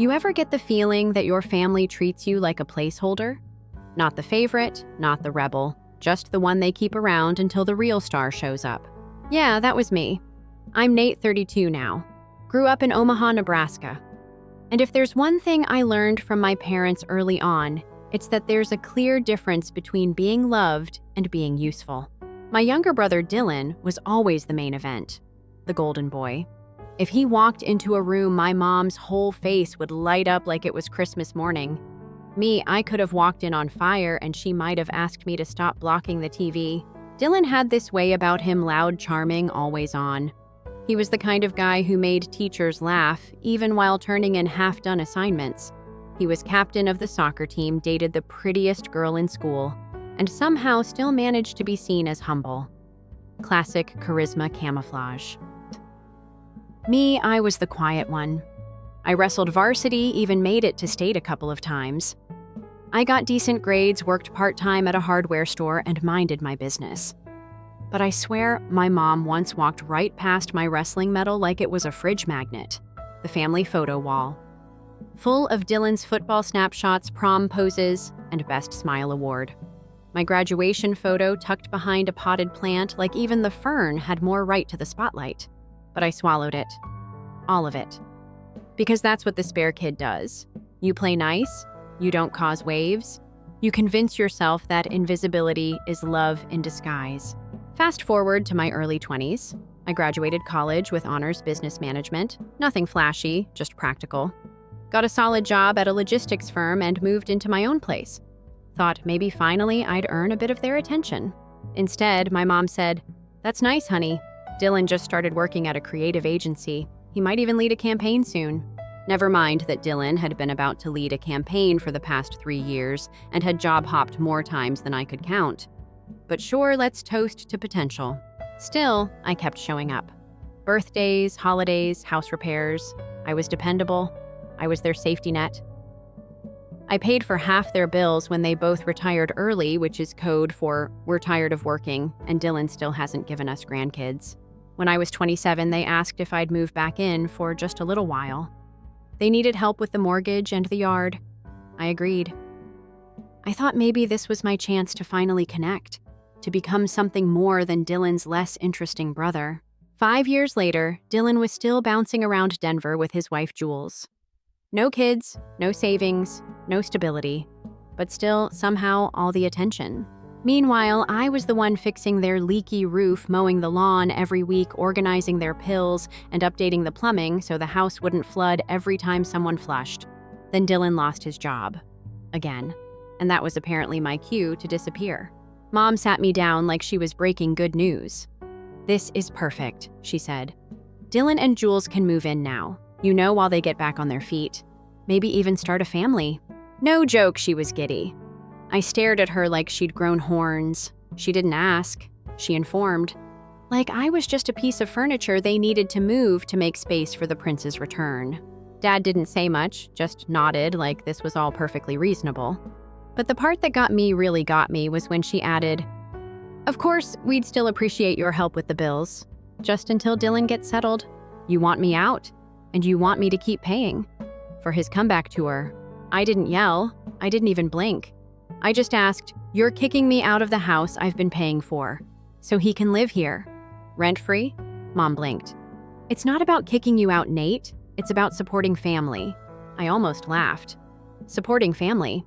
You ever get the feeling that your family treats you like a placeholder? Not the favorite, not the rebel, just the one they keep around until the real star shows up. Yeah, that was me. I'm Nate, 32 now. Grew up in Omaha, Nebraska. And if there's one thing I learned from my parents early on, it's that there's a clear difference between being loved and being useful. My younger brother Dylan was always the main event, the golden boy. If he walked into a room, my mom's whole face would light up like it was Christmas morning. Me, I could have walked in on fire and she might have asked me to stop blocking the TV. Dylan had this way about him, loud, charming, always on. He was the kind of guy who made teachers laugh, even while turning in half-done assignments. He was captain of the soccer team, dated the prettiest girl in school, and somehow still managed to be seen as humble. Classic charisma camouflage. Me, I was the quiet one. I wrestled varsity, even made it to state a couple of times. I got decent grades, worked part-time at a hardware store, and minded my business. But I swear my mom once walked right past my wrestling medal like it was a fridge magnet, the family photo wall, full of Dylan's football snapshots, prom poses, and Best Smile Award. My graduation photo tucked behind a potted plant like even the fern had more right to the spotlight. But I swallowed it. All of it. Because that's what the spare kid does. You play nice, you don't cause waves, you convince yourself that invisibility is love in disguise. Fast forward to my early 20s. I graduated college with honors business management. Nothing flashy, just practical. Got a solid job at a logistics firm and moved into my own place. Thought maybe finally I'd earn a bit of their attention. Instead, my mom said, "That's nice, honey. Dylan just started working at a creative agency. He might even lead a campaign soon." Never mind that Dylan had been about to lead a campaign for the past 3 years and had job-hopped more times than I could count. But sure, let's toast to potential. Still, I kept showing up. Birthdays, holidays, house repairs. I was dependable. I was their safety net. I paid for half their bills when they both retired early, which is code for "we're tired of working, and Dylan still hasn't given us grandkids." When I was 27, they asked if I'd move back in for just a little while. They needed help with the mortgage and the yard. I agreed. I thought maybe this was my chance to finally connect, to become something more than Dylan's less interesting brother. 5 years later, Dylan was still bouncing around Denver with his wife, Jules. No kids, no savings, no stability, but still, somehow, all the attention. Meanwhile, I was the one fixing their leaky roof, mowing the lawn every week, organizing their pills, and updating the plumbing so the house wouldn't flood every time someone flushed. Then Dylan lost his job. Again. And that was apparently my cue to disappear. Mom sat me down like she was breaking good news. "This is perfect," she said. "Dylan and Jules can move in now, while they get back on their feet. Maybe even start a family." No joke, she was giddy. I stared at her like she'd grown horns. She didn't ask. She informed. Like I was just a piece of furniture they needed to move to make space for the prince's return. Dad didn't say much, just nodded like this was all perfectly reasonable. But the part that really got me was when she added, "Of course, we'd still appreciate your help with the bills. Just until Dylan gets settled. You want me out, and you want me to keep paying." For his comeback tour, I didn't yell. I didn't even blink. I just asked, "You're kicking me out of the house I've been paying for, so he can live here. Rent-free?" Mom blinked. "It's not about kicking you out, Nate. It's about supporting family." I almost laughed. Supporting family?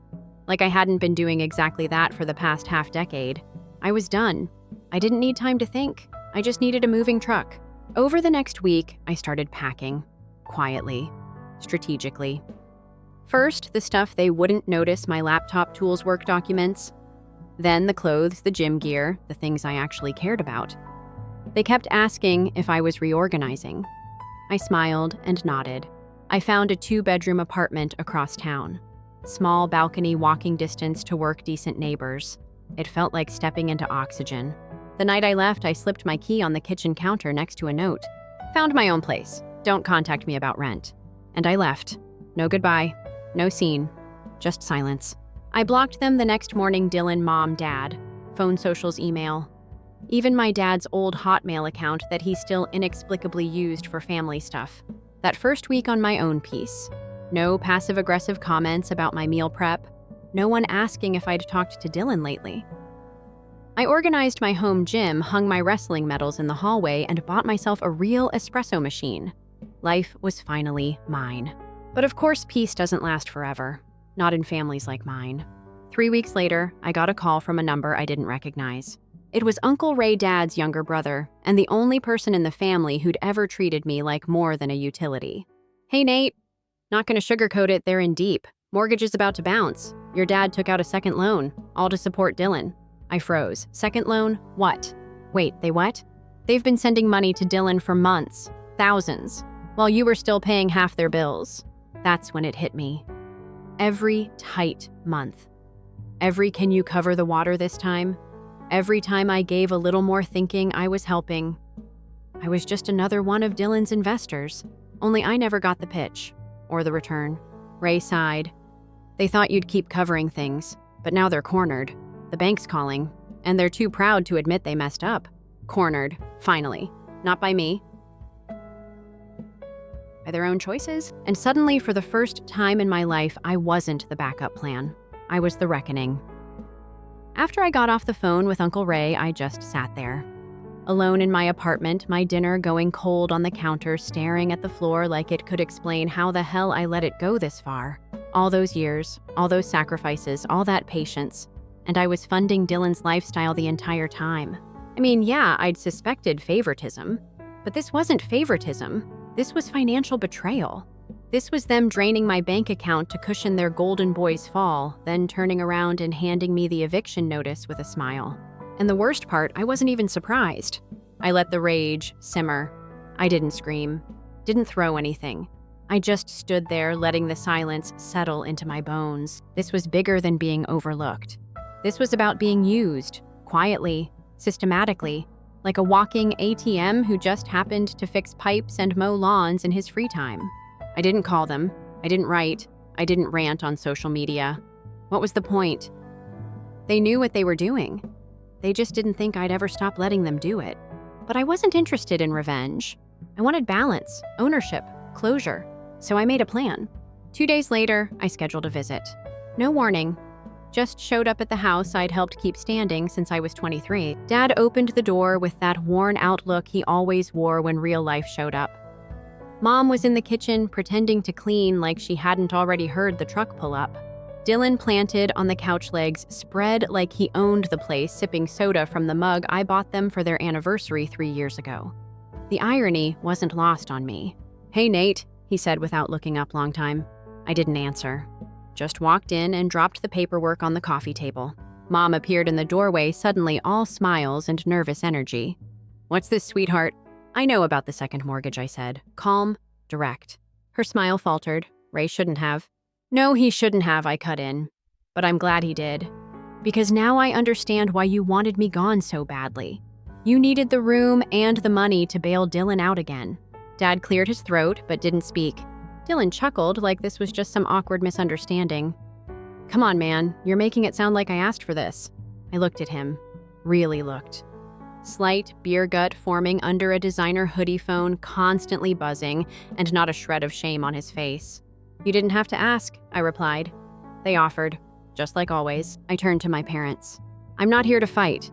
Like I hadn't been doing exactly that for the past half-decade. I was done. I didn't need time to think. I just needed a moving truck. Over the next week, I started packing. Quietly. Strategically. First, the stuff they wouldn't notice, my laptop, tools, work documents. Then the clothes, the gym gear, the things I actually cared about. They kept asking if I was reorganizing. I smiled and nodded. I found a 2-bedroom apartment across town. Small balcony, walking distance to work, decent neighbors. It felt like stepping into oxygen. The night I left, I slipped my key on the kitchen counter next to a note. "Found my own place. Don't contact me about rent." And I left. No goodbye. No scene. Just silence. I blocked them the next morning, Dylan, Mom, Dad. Phone, socials, email. Even my dad's old Hotmail account that he still inexplicably used for family stuff. That first week on my own piece. No passive-aggressive comments about my meal prep. No one asking if I'd talked to Dylan lately. I organized my home gym, hung my wrestling medals in the hallway, and bought myself a real espresso machine. Life was finally mine. But of course, peace doesn't last forever. Not in families like mine. 3 weeks later, I got a call from a number I didn't recognize. It was Uncle Ray Dad's younger brother, and the only person in the family who'd ever treated me like more than a utility. "Hey, Nate. Not gonna sugarcoat it, they're in deep. Mortgage is about to bounce. Your dad took out a second loan, all to support Dylan." I froze. Second loan? What? Wait, they what? They've been sending money to Dylan for months. Thousands. While you were still paying half their bills. That's when it hit me. Every tight month. Every "can you cover the water this time?" Every time I gave a little more thinking I was helping. I was just another one of Dylan's investors. Only I never got the pitch. Or the return. Ray sighed. "They thought you'd keep covering things, but now they're cornered. The bank's calling, and they're too proud to admit they messed up." Cornered, finally. Not by me. By their own choices. And suddenly, for the first time in my life, I wasn't the backup plan. I was the reckoning. After I got off the phone with Uncle Ray, I just sat there. Alone in my apartment, my dinner going cold on the counter, staring at the floor like it could explain how the hell I let it go this far. All those years, all those sacrifices, all that patience. And I was funding Dylan's lifestyle the entire time. I mean, yeah, I'd suspected favoritism. But this wasn't favoritism. This was financial betrayal. This was them draining my bank account to cushion their golden boy's fall, then turning around and handing me the eviction notice with a smile. And the worst part, I wasn't even surprised. I let the rage simmer. I didn't scream, didn't throw anything. I just stood there, letting the silence settle into my bones. This was bigger than being overlooked. This was about being used, quietly, systematically, like a walking ATM who just happened to fix pipes and mow lawns in his free time. I didn't call them. I didn't write. I didn't rant on social media. What was the point? They knew what they were doing. They just didn't think I'd ever stop letting them do it. But I wasn't interested in revenge. I wanted balance, ownership, closure. So I made a plan. 2 days later, I scheduled a visit. No warning. Just showed up at the house I'd helped keep standing since I was 23. Dad opened the door with that worn-out look he always wore when real life showed up. Mom was in the kitchen, pretending to clean like she hadn't already heard the truck pull up. Dylan planted on the couch legs, spread like he owned the place, sipping soda from the mug I bought them for their anniversary 3 years ago. The irony wasn't lost on me. "Hey, Nate," he said without looking up long time. I didn't answer. Just walked in and dropped the paperwork on the coffee table. Mom appeared in the doorway, suddenly all smiles and nervous energy. "What's this, sweetheart?" "I know about the second mortgage," I said. Calm, direct. Her smile faltered. Ray shouldn't have. "No, he shouldn't have," I cut in. "But I'm glad he did. Because now I understand why you wanted me gone so badly. You needed the room and the money to bail Dylan out again." Dad cleared his throat, but didn't speak. Dylan chuckled like this was just some awkward misunderstanding. "Come on, man. You're making it sound like I asked for this." I looked at him. Really looked. Slight beer gut forming under a designer hoodie phone, constantly buzzing, and not a shred of shame on his face. "You didn't have to ask," I replied. They offered. Just like always, I turned to my parents. "I'm not here to fight,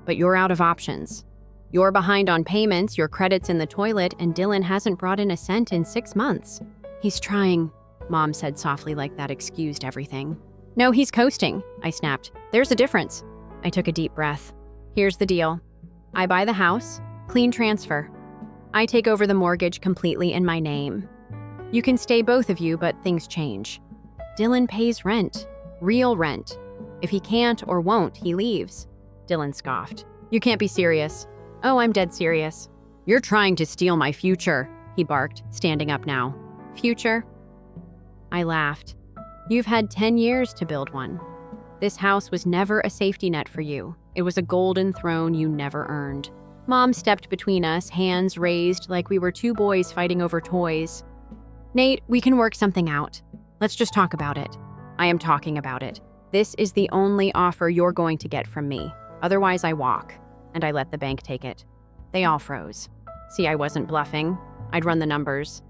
but you're out of options. You're behind on payments, your credit's in the toilet, and Dylan hasn't brought in a cent in 6 months. He's trying," Mom said softly like that excused everything. "No, he's coasting," I snapped. "There's a difference." I took a deep breath. "Here's the deal. I buy the house, clean transfer. I take over the mortgage completely in my name. You can stay, both of you, but things change. Dylan pays rent, real rent. If he can't or won't, he leaves." Dylan scoffed. "You can't be serious." "Oh, I'm dead serious." "You're trying to steal my future," he barked, standing up now. "Future?" I laughed. "You've had 10 years to build one. This house was never a safety net for you. It was a golden throne you never earned." Mom stepped between us, hands raised like we were two boys fighting over toys. "Nate, we can work something out. Let's just talk about it." "I am talking about it. This is the only offer you're going to get from me. Otherwise, I walk." And I let the bank take it. They all froze. See, I wasn't bluffing. I'd run the numbers.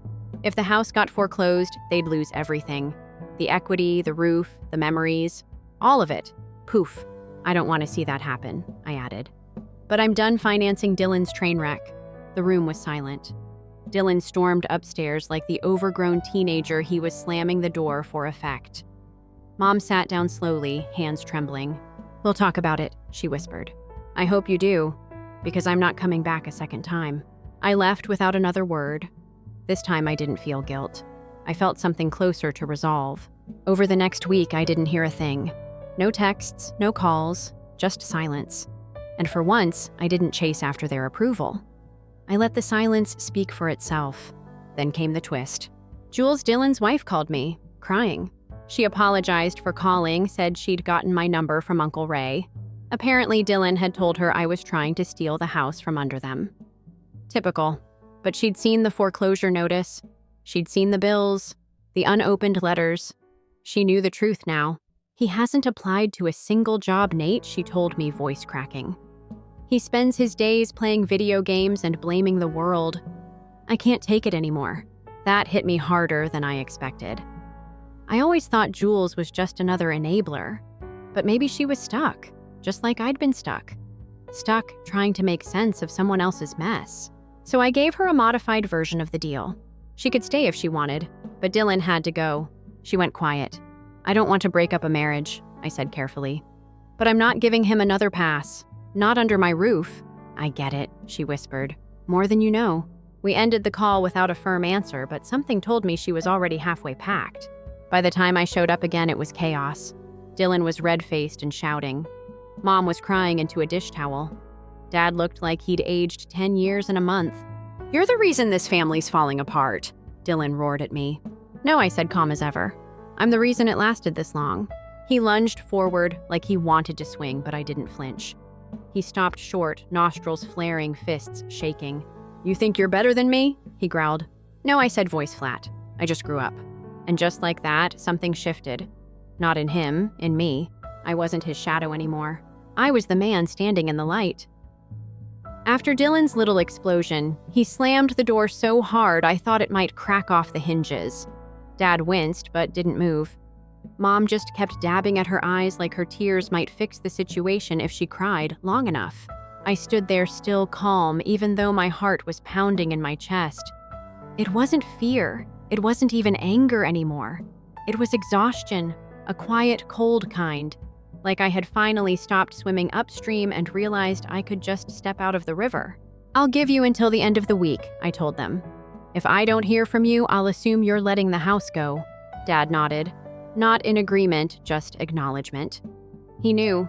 If the house got foreclosed, they'd lose everything. The equity, the roof, the memories, all of it. Poof. I don't want to see that happen, I added. But I'm done financing Dylan's train wreck. The room was silent. Dylan stormed upstairs like the overgrown teenager he was slamming the door for effect. Mom sat down slowly, hands trembling. "We'll talk about it," she whispered. "I hope you do, because I'm not coming back a second time." I left without another word. This time I didn't feel guilt. I felt something closer to resolve. Over the next week, I didn't hear a thing. No texts, no calls, just silence. And for once, I didn't chase after their approval. I let the silence speak for itself. Then came the twist. Jules Dylan's wife called me, crying. She apologized for calling, said she'd gotten my number from Uncle Ray. Apparently, Dylan had told her I was trying to steal the house from under them. Typical. But she'd seen the foreclosure notice. She'd seen the bills, the unopened letters. She knew the truth now. "He hasn't applied to a single job, Nate," she told me, voice cracking. "He spends his days playing video games and blaming the world. I can't take it anymore." That hit me harder than I expected. I always thought Jules was just another enabler, but maybe she was stuck, just like I'd been stuck. Stuck trying to make sense of someone else's mess. So I gave her a modified version of the deal. She could stay if she wanted, but Dylan had to go. She went quiet. "I don't want to break up a marriage," I said carefully. "But I'm not giving him another pass. Not under my roof." "I get it," she whispered. "More than you know." We ended the call without a firm answer, but something told me she was already halfway packed. By the time I showed up again, it was chaos. Dylan was red-faced and shouting. Mom was crying into a dish towel. Dad looked like he'd aged 10 years in a month. "You're the reason this family's falling apart," Dylan roared at me. "No," I said, calm as ever. "I'm the reason it lasted this long." He lunged forward like he wanted to swing, but I didn't flinch. He stopped short, nostrils flaring, fists shaking. "You think you're better than me?" he growled. "No," I said, voice flat. "I just grew up." And just like that, something shifted. Not in him, in me. I wasn't his shadow anymore. I was the man standing in the light. After Dylan's little explosion, he slammed the door so hard I thought it might crack off the hinges. Dad winced, but didn't move. Mom just kept dabbing at her eyes like her tears might fix the situation if she cried long enough. I stood there still calm, even though my heart was pounding in my chest. It wasn't fear. It wasn't even anger anymore. It was exhaustion, a quiet, cold kind, like I had finally stopped swimming upstream and realized I could just step out of the river. "I'll give you until the end of the week," I told them. "If I don't hear from you, I'll assume you're letting the house go." Dad nodded. Not in agreement, just acknowledgement. He knew.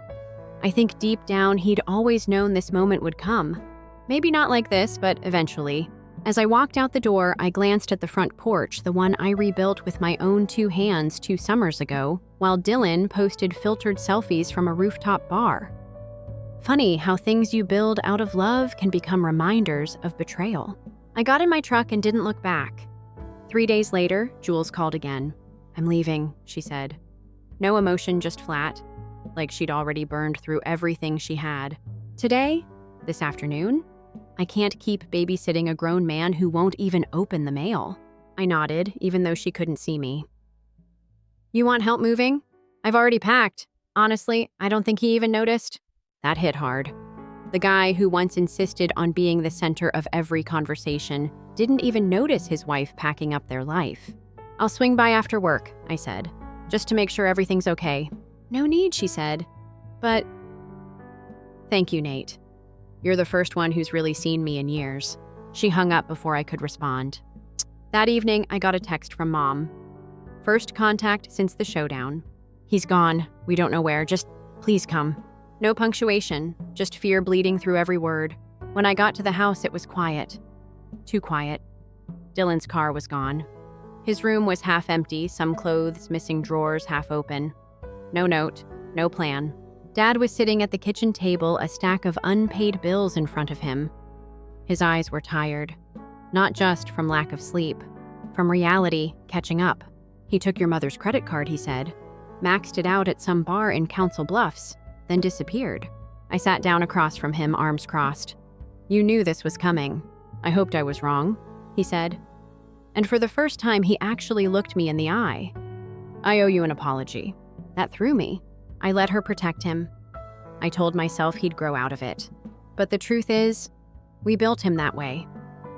I think deep down he'd always known this moment would come. Maybe not like this, but eventually. As I walked out the door, I glanced at the front porch, the one I rebuilt with my own 2 hands 2 summers ago, while Dylan posted filtered selfies from a rooftop bar. Funny how things you build out of love can become reminders of betrayal. I got in my truck and didn't look back. 3 days later, Jules called again. "I'm leaving," she said. No emotion, just flat, like she'd already burned through everything she had. "Today? This afternoon? I can't keep babysitting a grown man who won't even open the mail." I nodded, even though she couldn't see me. "You want help moving? I've already packed. Honestly, I don't think he even noticed." That hit hard. The guy who once insisted on being the center of every conversation didn't even notice his wife packing up their life. "I'll swing by after work," I said, "just to make sure everything's okay." "No need," she said. "But..." "Thank you, Nate. You're the first one who's really seen me in years." She hung up before I could respond. That evening, I got a text from Mom. "First contact since the showdown. He's gone. We don't know where. Just please come." No punctuation, just fear bleeding through every word. When I got to the house, it was quiet. Too quiet. Dylan's car was gone. His room was half empty, some clothes missing drawers half open. No note, no plan. Dad was sitting at the kitchen table, a stack of unpaid bills in front of him. His eyes were tired. Not just from lack of sleep, from reality catching up. "He took your mother's credit card," he said. "Maxed it out at some bar in Council Bluffs, then disappeared." I sat down across from him, arms crossed. "You knew this was coming. I hoped I was wrong," he said. And for the first time, he actually looked me in the eye. "I owe you an apology." That threw me. I let her protect him. I told myself he'd grow out of it. But the truth is, we built him that way.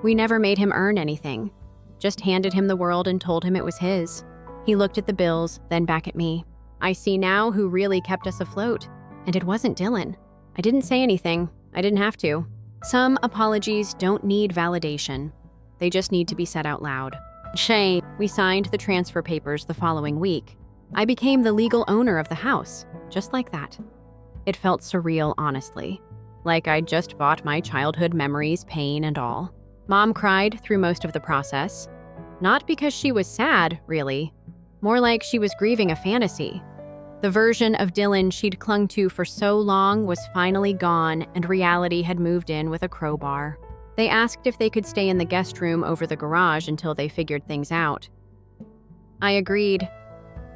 We never made him earn anything. Just handed him the world and told him it was his. He looked at the bills, then back at me. I see now who really kept us afloat. And it wasn't Dylan. I didn't say anything. I didn't have to. Some apologies don't need validation. They just need to be said out loud. Shame. We signed the transfer papers the following week. I became the legal owner of the house, just like that. It felt surreal, honestly. Like I'd just bought my childhood memories, pain and all. Mom cried through most of the process. Not because she was sad, really. More like she was grieving a fantasy. The version of Dylan she'd clung to for so long was finally gone, and reality had moved in with a crowbar. They asked if they could stay in the guest room over the garage until they figured things out. I agreed.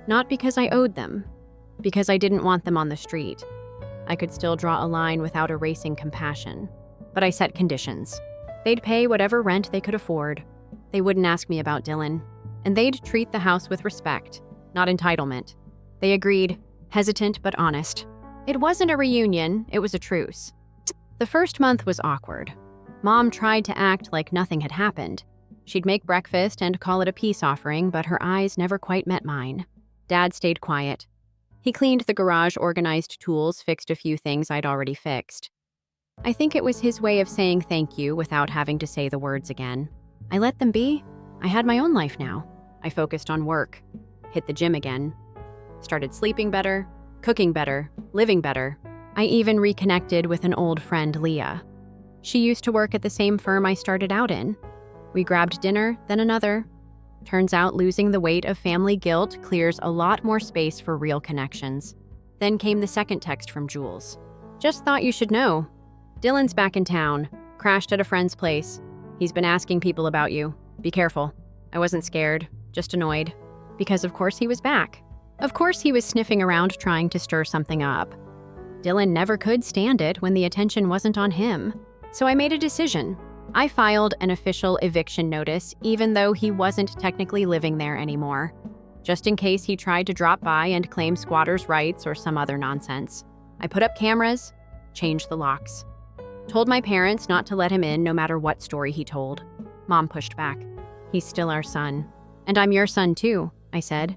Not because I owed them, because I didn't want them on the street. I could still draw a line without erasing compassion. But I set conditions. They'd pay whatever rent they could afford. They wouldn't ask me about Dylan. And they'd treat the house with respect, not entitlement. They agreed, hesitant but honest. It wasn't a reunion, it was a truce. The first month was awkward. Mom tried to act like nothing had happened. She'd make breakfast and call it a peace offering, but her eyes never quite met mine. Dad stayed quiet. He cleaned the garage, organized tools, fixed a few things I'd already fixed. I think it was his way of saying thank you without having to say the words again. I let them be. I had my own life now. I focused on work, hit the gym again, started sleeping better, cooking better, living better. I even reconnected with an old friend, Leah. She used to work at the same firm I started out in. We grabbed dinner, then another. Turns out losing the weight of family guilt clears a lot more space for real connections. Then came the second text from Jules. "Just thought you should know. Dylan's back in town. Crashed at a friend's place. He's been asking people about you. Be careful." I wasn't scared, just annoyed. Because of course he was back. Of course he was sniffing around trying to stir something up. Dylan never could stand it when the attention wasn't on him. So I made a decision. I filed an official eviction notice, even though he wasn't technically living there anymore, just in case he tried to drop by and claim squatters' rights or some other nonsense. I put up cameras, changed the locks. Told my parents not to let him in no matter what story he told. Mom pushed back. "He's still our son. And I'm your son too," I said.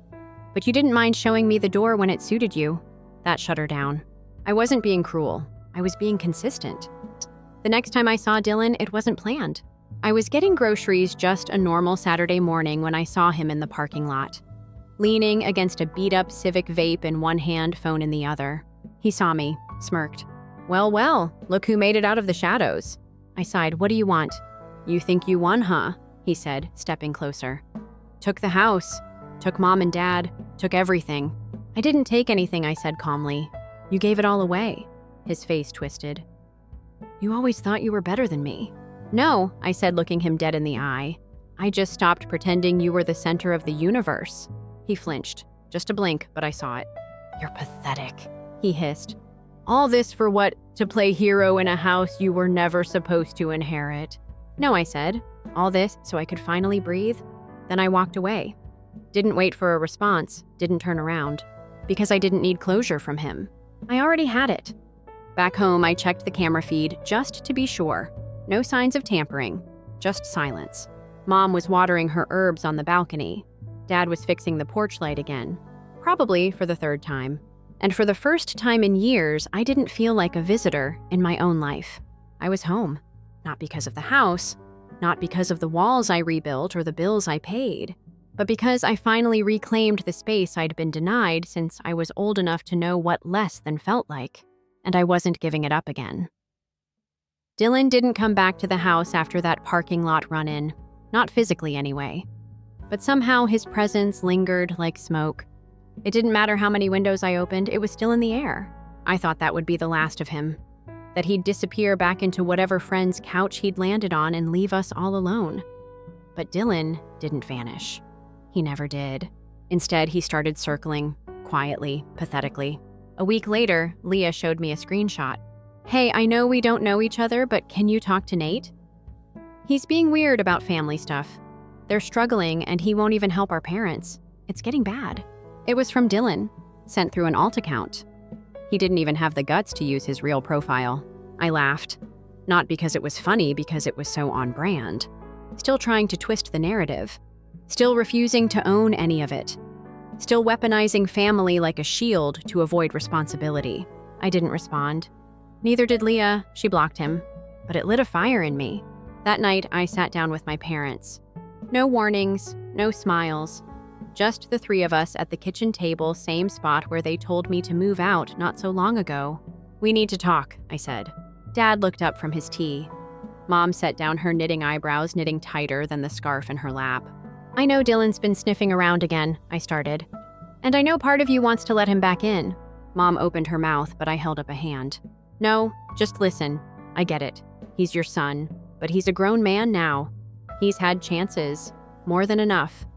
"But you didn't mind showing me the door when it suited you." That shut her down. I wasn't being cruel. I was being consistent. The next time I saw Dylan, it wasn't planned. I was getting groceries just a normal Saturday morning when I saw him in the parking lot, leaning against a beat-up Civic vape in one hand, phone in the other. He saw me, smirked. Well, look who made it out of the shadows." I sighed. "What do you want?" "You think you won, huh?" he said, stepping closer. "Took the house. Took Mom and Dad. Took everything." "I didn't take anything," I said calmly. "You gave it all away." His face twisted. "You always thought you were better than me." "No," I said, looking him dead in the eye. "I just stopped pretending you were the center of the universe." He flinched. Just a blink, but I saw it. "You're pathetic," he hissed. "All this for what? To play hero in a house you were never supposed to inherit." "No," I said. "All this so I could finally breathe." Then I walked away. Didn't wait for a response, didn't turn around. Because I didn't need closure from him. I already had it. Back home, I checked the camera feed just to be sure. No signs of tampering, just silence. Mom was watering her herbs on the balcony. Dad was fixing the porch light again, probably for the third time. And for the first time in years, I didn't feel like a visitor in my own life. I was home. Not because of the house, not because of the walls I rebuilt or the bills I paid, but because I finally reclaimed the space I'd been denied since I was old enough to know what less than felt like, and I wasn't giving it up again. Dylan didn't come back to the house after that parking lot run-in, not physically anyway. But somehow his presence lingered like smoke. It didn't matter how many windows I opened, it was still in the air. I thought that would be the last of him, that he'd disappear back into whatever friend's couch he'd landed on and leave us all alone. But Dylan didn't vanish. He never did. Instead, he started circling, quietly, pathetically. A week later, Leah showed me a screenshot. "Hey, I know we don't know each other, but can you talk to Nate? He's being weird about family stuff." They're struggling and he won't even help our parents. It's getting bad. It was from Dylan, sent through an alt account. He didn't even have the guts to use his real profile. I laughed. Not because it was funny, because it was so on brand. Still trying to twist the narrative. Still refusing to own any of it. Still weaponizing family like a shield to avoid responsibility. I didn't respond. Neither did Leah. She blocked him. But it lit a fire in me. That night, I sat down with my parents. No warnings, no smiles. Just the three of us at the kitchen table, same spot where they told me to move out not so long ago. "We need to talk," I said. Dad looked up from his tea. Mom set down her knitting eyebrows, knitting tighter than the scarf in her lap. "I know Dylan's been sniffing around again," I started. "And I know part of you wants to let him back in." Mom opened her mouth, but I held up a hand. "No, just listen. I get it. He's your son, but he's a grown man now. He's had chances, more than enough.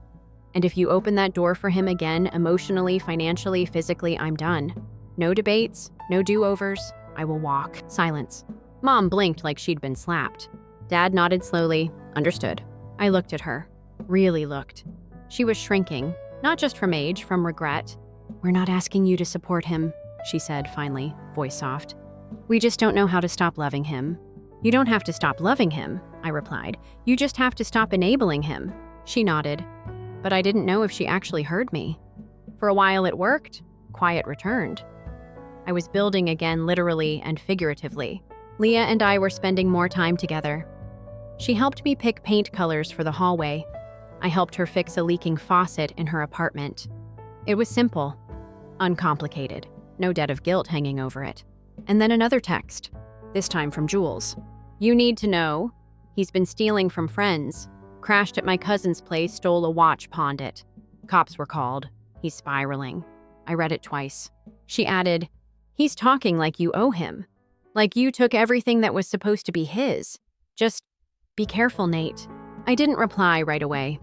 And if you open that door for him again, emotionally, financially, physically, I'm done. No debates, no do-overs. I will walk." Silence. Mom blinked like she'd been slapped. Dad nodded slowly. Understood. I looked at her. Really looked. She was shrinking, not just from age, from regret. "We're not asking you to support him," she said finally, voice soft. "We just don't know how to stop loving him." "You don't have to stop loving him," I replied. "You just have to stop enabling him." She nodded. But I didn't know if she actually heard me. For a while it worked. Quiet returned. I was building again, literally and figuratively. Leah and I were spending more time together. She helped me pick paint colors for the hallway. I helped her fix a leaking faucet in her apartment. It was simple, uncomplicated, no debt of guilt hanging over it. And then another text, this time from Jules. "You need to know. He's been stealing from friends. Crashed at my cousin's place, stole a watch, pawned it. Cops were called. He's spiraling." I read it twice. She added, "He's talking like you owe him. Like you took everything that was supposed to be his. Just be careful, Nate." I didn't reply right away.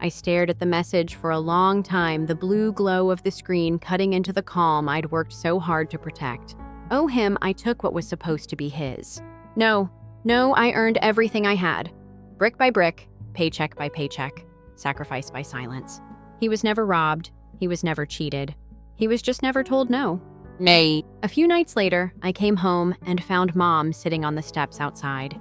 I stared at the message for a long time, the blue glow of the screen cutting into the calm I'd worked so hard to protect. Owe him, I took what was supposed to be his. No, I earned everything I had. Brick by brick, paycheck by paycheck, sacrifice by silence. He was never robbed. He was never cheated. He was just never told no. Nay. A few nights later, I came home and found Mom sitting on the steps outside.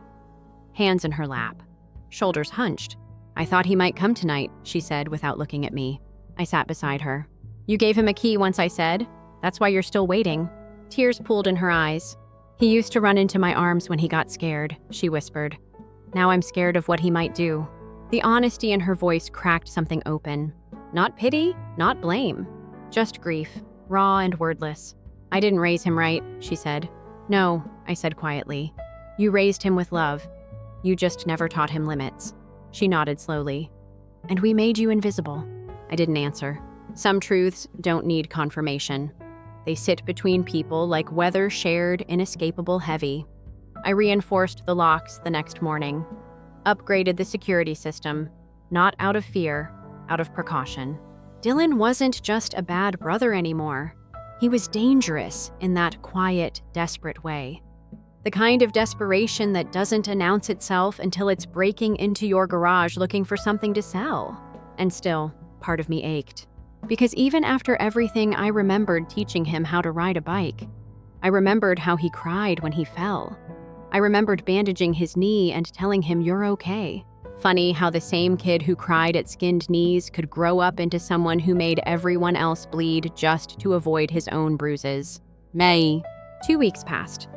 Hands in her lap. Shoulders hunched. "I thought he might come tonight," she said without looking at me. I sat beside her. "You gave him a key once," I said. "That's why you're still waiting." Tears pooled in her eyes. "He used to run into my arms when he got scared," she whispered. "Now I'm scared of what he might do." The honesty in her voice cracked something open. Not pity, not blame. Just grief, raw and wordless. "I didn't raise him right," she said. "No," I said quietly. "You raised him with love. You just never taught him limits." She nodded slowly. "And we made you invisible." I didn't answer. Some truths don't need confirmation. They sit between people like weather shared, inescapable heavy. I reinforced the locks the next morning. Upgraded the security system. Not out of fear, out of precaution. Dylan wasn't just a bad brother anymore. He was dangerous in that quiet, desperate way. The kind of desperation that doesn't announce itself until it's breaking into your garage looking for something to sell. And still, part of me ached. Because even after everything, I remembered teaching him how to ride a bike. I remembered how he cried when he fell. I remembered bandaging his knee and telling him, "You're okay." Funny how the same kid who cried at skinned knees could grow up into someone who made everyone else bleed just to avoid his own bruises. May. 2 weeks passed.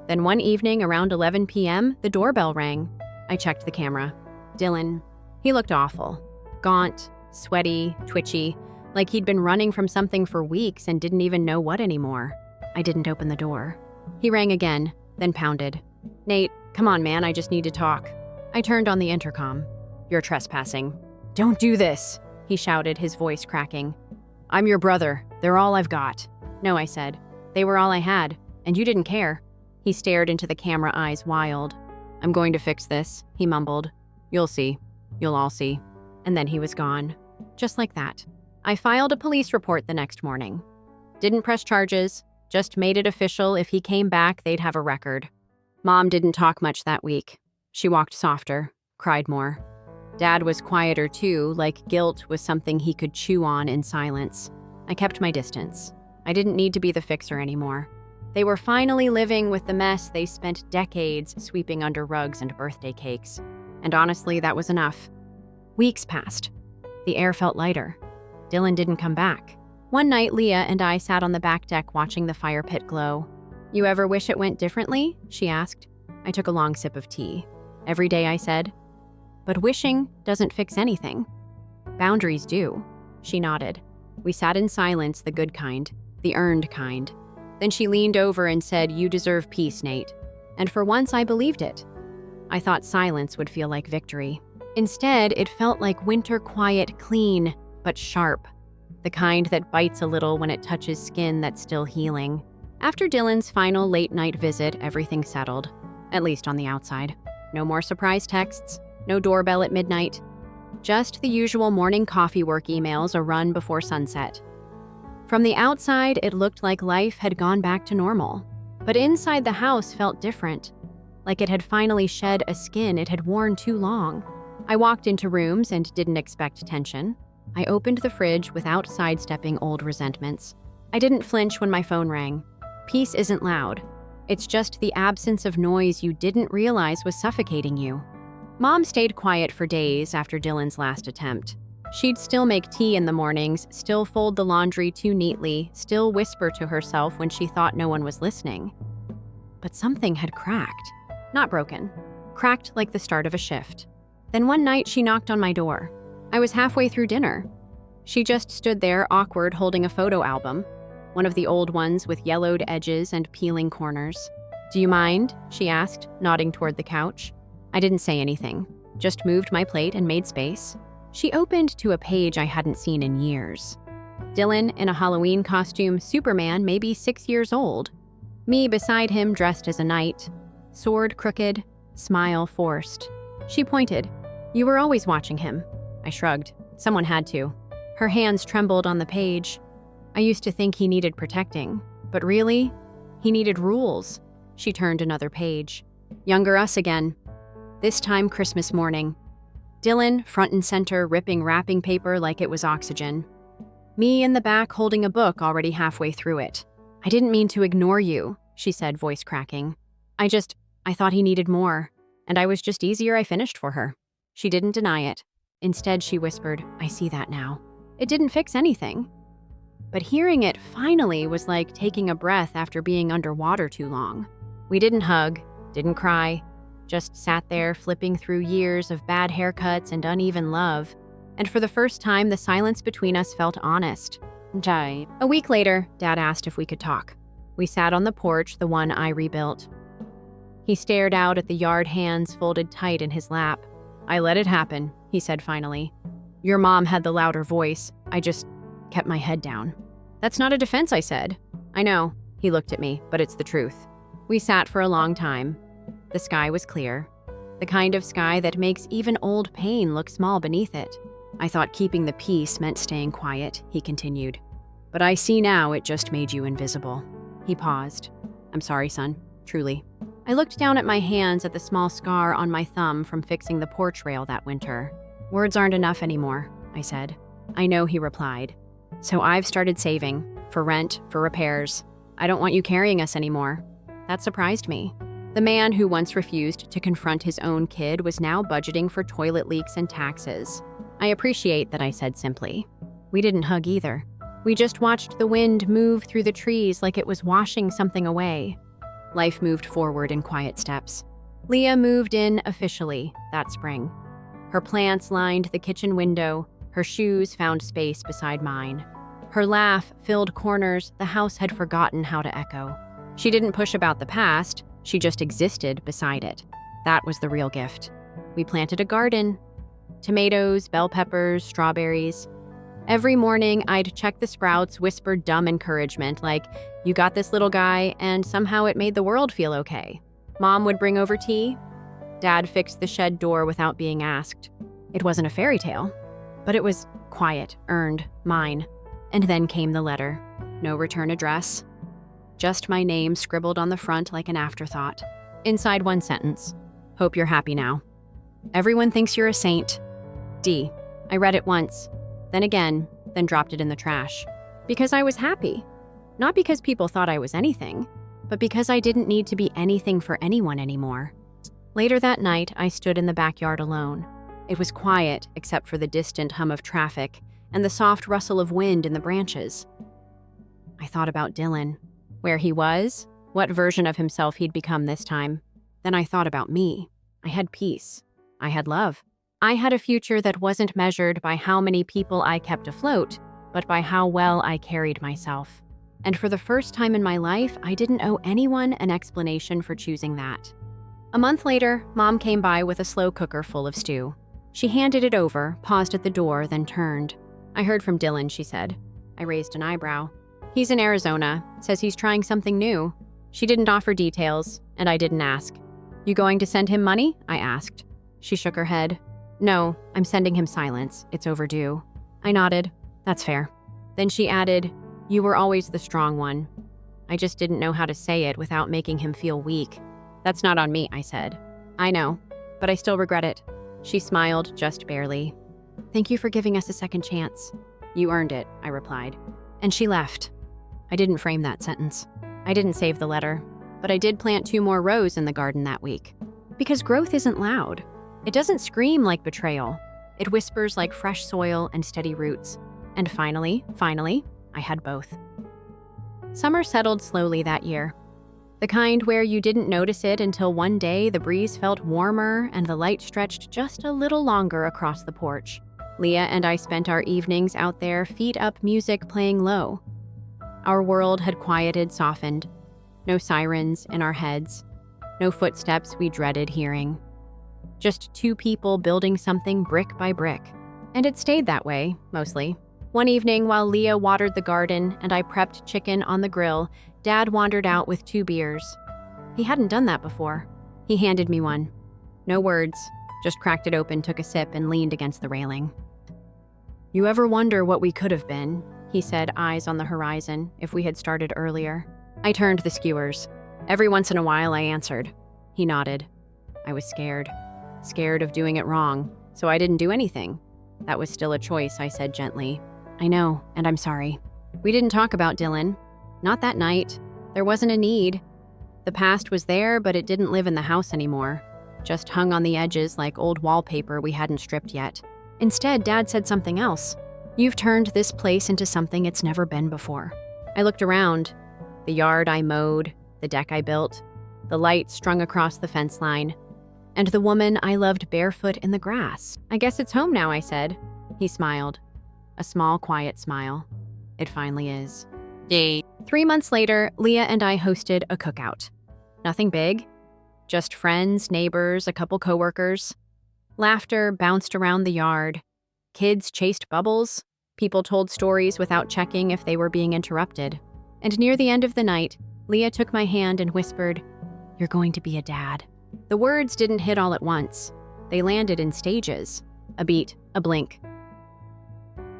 Then one evening around 11 p.m., the doorbell rang. I checked the camera. Dylan. He looked awful. Gaunt, sweaty, twitchy, like he'd been running from something for weeks and didn't even know what anymore. I didn't open the door. He rang again, then pounded. "Nate, come on, man, I just need to talk." I turned on the intercom. "You're trespassing." "Don't do this," he shouted, his voice cracking. "I'm your brother. They're all I've got." "No," I said. "They were all I had, and you didn't care." He stared into the camera, eyes wild. "I'm going to fix this," he mumbled. "You'll see. You'll all see." And then he was gone. Just like that. I filed a police report the next morning. Didn't press charges, just made it official. If he came back, they'd have a record. Mom didn't talk much that week. She walked softer, cried more. Dad was quieter too, like guilt was something he could chew on in silence. I kept my distance. I didn't need to be the fixer anymore. They were finally living with the mess they spent decades sweeping under rugs and birthday cakes. And honestly, that was enough. Weeks passed. The air felt lighter. Dylan didn't come back. One night, Leah and I sat on the back deck watching the fire pit glow. "You ever wish it went differently?" she asked. I took a long sip of tea. "Every day," I said. "But wishing doesn't fix anything. Boundaries do." She nodded. We sat in silence, the good kind, the earned kind. Then she leaned over and said, "You deserve peace, Nate." And for once, I believed it. I thought silence would feel like victory. Instead, it felt like winter quiet, clean, but sharp. The kind that bites a little when it touches skin that's still healing. After Dylan's final late-night visit, everything settled, at least on the outside. No more surprise texts, no doorbell at midnight. Just the usual morning coffee work emails a run before sunset. From the outside, it looked like life had gone back to normal. But inside the house felt different, like it had finally shed a skin it had worn too long. I walked into rooms and didn't expect tension. I opened the fridge without sidestepping old resentments. I didn't flinch when my phone rang. Peace isn't loud. It's just the absence of noise you didn't realize was suffocating you. Mom stayed quiet for days after Dylan's last attempt. She'd still make tea in the mornings, still fold the laundry too neatly, still whisper to herself when she thought no one was listening. But something had cracked. Not broken. Cracked like the start of a shift. Then one night she knocked on my door. I was halfway through dinner. She just stood there, awkward, holding a photo album, one of the old ones with yellowed edges and peeling corners. "Do you mind?" she asked, nodding toward the couch. I didn't say anything, just moved my plate and made space. She opened to a page I hadn't seen in years. Dylan in a Halloween costume, Superman, maybe 6 years old. Me beside him dressed as a knight, sword crooked, smile forced. She pointed. "You were always watching him." I shrugged. Someone had to. Her hands trembled on the page. I used to think he needed protecting, but really, he needed rules. She turned another page. Younger us again. This time Christmas morning. Dylan, front and center, ripping wrapping paper like it was oxygen. Me in the back holding a book already halfway through it. "I didn't mean to ignore you," she said, voice cracking. I thought he needed more, and I was just easier I finished for her." She didn't deny it. Instead, she whispered, "I see that now." It didn't fix anything. But hearing it finally was like taking a breath after being underwater too long. We didn't hug, didn't cry, just sat there flipping through years of bad haircuts and uneven love. And for the first time, the silence between us felt honest. A week later, Dad asked if we could talk. We sat on the porch, the one I rebuilt. He stared out at the yard, hands folded tight in his lap. "I let it happen," he said finally. "Your mom had the louder voice. I just kept my head down." "That's not a defense," I said. "I know," he looked at me, "but it's the truth." We sat for a long time. The sky was clear. The kind of sky that makes even old pain look small beneath it. "I thought keeping the peace meant staying quiet," he continued. "But I see now it just made you invisible." He paused. "I'm sorry, son. Truly." I looked down at my hands at the small scar on my thumb from fixing the porch rail that winter. "Words aren't enough anymore," I said. "I know," he replied. "So I've started saving. For rent, for repairs. I don't want you carrying us anymore." That surprised me. The man who once refused to confront his own kid was now budgeting for toilet leaks and taxes. "I appreciate that," I said simply. We didn't hug either. We just watched the wind move through the trees like it was washing something away. Life moved forward in quiet steps. Leah moved in officially that spring. Her plants lined the kitchen window. Her shoes found space beside mine. Her laugh filled corners the house had forgotten how to echo. She didn't push about the past. She just existed beside it. That was the real gift. We planted a garden. Tomatoes, bell peppers, strawberries. Every morning, I'd check the sprouts, whisper dumb encouragement like, "You got this, little guy," and somehow it made the world feel okay. Mom would bring over tea. Dad fixed the shed door without being asked. It wasn't a fairy tale, but it was quiet, earned, mine. And then came the letter. No return address. Just my name scribbled on the front like an afterthought. Inside one sentence. "Hope you're happy now. Everyone thinks you're a saint. D. I read it once, then again, then dropped it in the trash. Because I was happy. Not because people thought I was anything, but because I didn't need to be anything for anyone anymore. Later that night, I stood in the backyard alone. It was quiet, except for the distant hum of traffic and the soft rustle of wind in the branches. I thought about Dylan, where he was, what version of himself he'd become this time. Then I thought about me. I had peace. I had love. I had a future that wasn't measured by how many people I kept afloat, but by how well I carried myself. And for the first time in my life, I didn't owe anyone an explanation for choosing that. A month later, Mom came by with a slow cooker full of stew. She handed it over, paused at the door, then turned. I heard from Dylan, she said. I raised an eyebrow. He's in Arizona, says he's trying something new. She didn't offer details, and I didn't ask. You going to send him money? I asked. She shook her head. No, I'm sending him silence. It's overdue. I nodded. That's fair. Then she added, you were always the strong one. I just didn't know how to say it without making him feel weak. That's not on me, I said. I know, but I still regret it. She smiled, just barely. Thank you for giving us a second chance. You earned it, I replied. And she left. I didn't frame that sentence. I didn't save the letter, but I did plant 2 more rows in the garden that week. Because growth isn't loud. It doesn't scream like betrayal. It whispers like fresh soil and steady roots. And finally, I had both. Summer settled slowly that year. The kind where you didn't notice it until one day the breeze felt warmer and the light stretched just a little longer across the porch. Leah and I spent our evenings out there, feet up, music playing low. Our world had quieted, softened. No sirens in our heads. No footsteps we dreaded hearing. Just 2 people building something brick by brick. And it stayed that way, mostly. One evening, while Leah watered the garden and I prepped chicken on the grill, Dad wandered out with 2 beers. He hadn't done that before. He handed me one. No words, just cracked it open, took a sip, and leaned against the railing. You ever wonder what we could have been? He said, eyes on the horizon, if we had started earlier. I turned the skewers. Every once in a while, I answered. He nodded. I was scared. Scared of doing it wrong, so I didn't do anything. That was still a choice, I said gently. I know, and I'm sorry. We didn't talk about Dylan. Not that night. There wasn't a need. The past was there, but it didn't live in the house anymore. Just hung on the edges like old wallpaper we hadn't stripped yet. Instead, Dad said something else. You've turned this place into something it's never been before. I looked around. The yard I mowed, the deck I built, the light strung across the fence line, and the woman I loved barefoot in the grass. I guess it's home now, I said. He smiled. A small, quiet smile. It finally is. Yay. 3 months later, Leah and I hosted a cookout. Nothing big. Just friends, neighbors, a couple coworkers. Laughter bounced around the yard. Kids chased bubbles. People told stories without checking if they were being interrupted. And near the end of the night, Leah took my hand and whispered, "You're going to be a dad." The words didn't hit all at once. They landed in stages. A beat, a blink,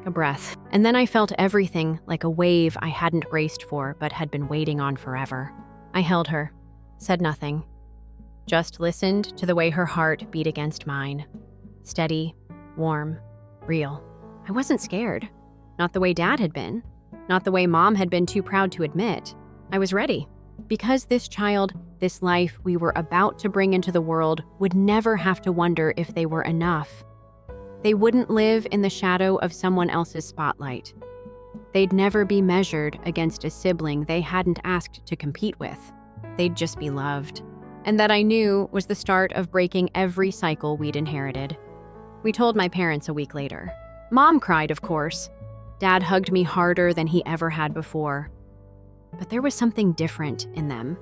a breath. And then I felt everything like a wave I hadn't braced for but had been waiting on forever. I held her, said nothing. Just listened to the way her heart beat against mine. Steady, warm, real. I wasn't scared. Not the way Dad had been. Not the way Mom had been too proud to admit. I was ready. Because this child, this life we were about to bring into the world would never have to wonder if they were enough. They wouldn't live in the shadow of someone else's spotlight. They'd never be measured against a sibling they hadn't asked to compete with. They'd just be loved. And that I knew was the start of breaking every cycle we'd inherited. We told my parents a week later. Mom cried, of course. Dad hugged me harder than he ever had before. But there was something different in them.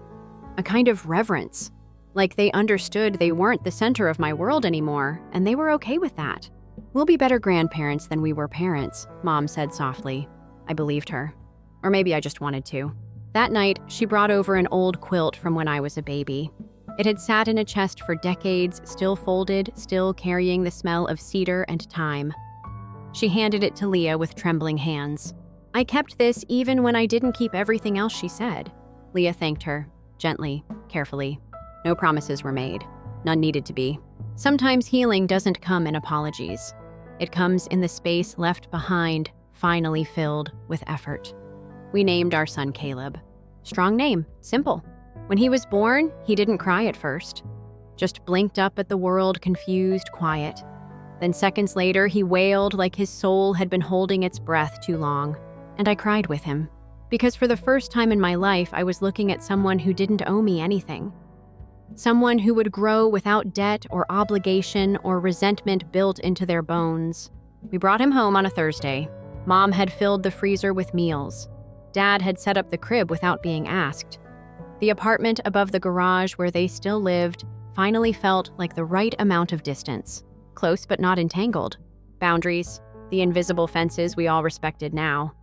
A kind of reverence. Like they understood they weren't the center of my world anymore, and they were okay with that. We'll be better grandparents than we were parents, Mom said softly. I believed her. Or maybe I just wanted to. That night, she brought over an old quilt from when I was a baby. It had sat in a chest for decades, still folded, still carrying the smell of cedar and thyme. She handed it to Leah with trembling hands. I kept this even when I didn't keep everything else she said. Leah thanked her, gently, carefully. No promises were made. None needed to be. Sometimes healing doesn't come in apologies. It comes in the space left behind, finally filled with effort. We named our son Caleb. Strong name, simple. When he was born, he didn't cry at first. Just blinked up at the world, confused, quiet. Then seconds later, he wailed like his soul had been holding its breath too long. And I cried with him. Because for the first time in my life, I was looking at someone who didn't owe me anything. Someone who would grow without debt or obligation or resentment built into their bones. We brought him home on a Thursday. Mom had filled the freezer with meals. Dad had set up the crib without being asked. The apartment above the garage where they still lived finally felt like the right amount of distance. Close but not entangled. Boundaries, the invisible fences we all respected now.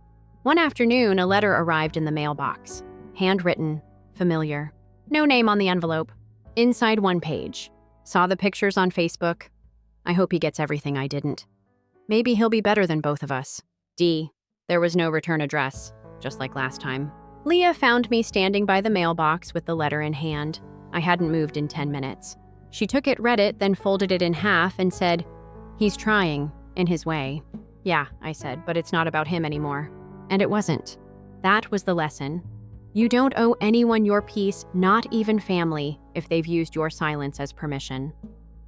One afternoon, a letter arrived in the mailbox. Handwritten, familiar. No name on the envelope. Inside one page. Saw the pictures on Facebook. I hope he gets everything I didn't. Maybe he'll be better than both of us. D. There was no return address, just like last time. Leah found me standing by the mailbox with the letter in hand. I hadn't moved in 10 minutes. She took it, read it, then folded it in half and said, "He's trying, in his way." "Yeah," I said, "but it's not about him anymore." And it wasn't. That was the lesson. You don't owe anyone your peace, not even family, if they've used your silence as permission.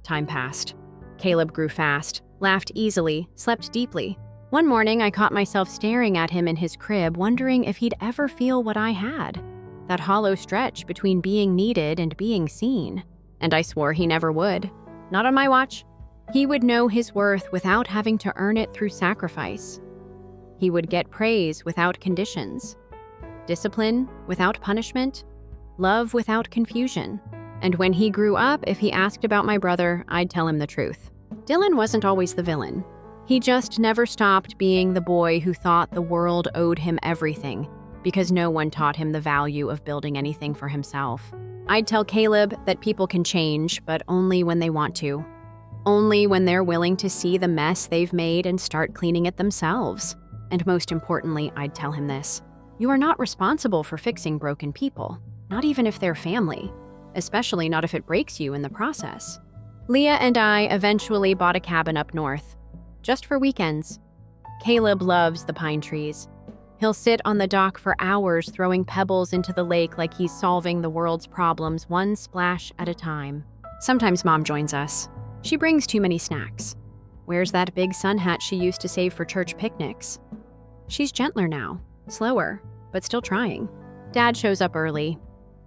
Time passed. Caleb grew fast, laughed easily, slept deeply. One morning, I caught myself staring at him in his crib, wondering if he'd ever feel what I had. That hollow stretch between being needed and being seen. And I swore he never would. Not on my watch. He would know his worth without having to earn it through sacrifice. He would get praise without conditions. Discipline without punishment. Love without confusion. And when he grew up, if he asked about my brother, I'd tell him the truth. Dylan wasn't always the villain. He just never stopped being the boy who thought the world owed him everything, because no one taught him the value of building anything for himself. I'd tell Caleb that people can change, but only when they want to. Only when they're willing to see the mess they've made and start cleaning it themselves. And most importantly, I'd tell him this: you are not responsible for fixing broken people, not even if they're family, especially not if it breaks you in the process. Leah and I eventually bought a cabin up north, just for weekends. Caleb loves the pine trees. He'll sit on the dock for hours throwing pebbles into the lake like he's solving the world's problems one splash at a time. Sometimes Mom joins us. She brings too many snacks. Wears that big sun hat she used to save for church picnics. She's gentler now, slower, but still trying. Dad shows up early,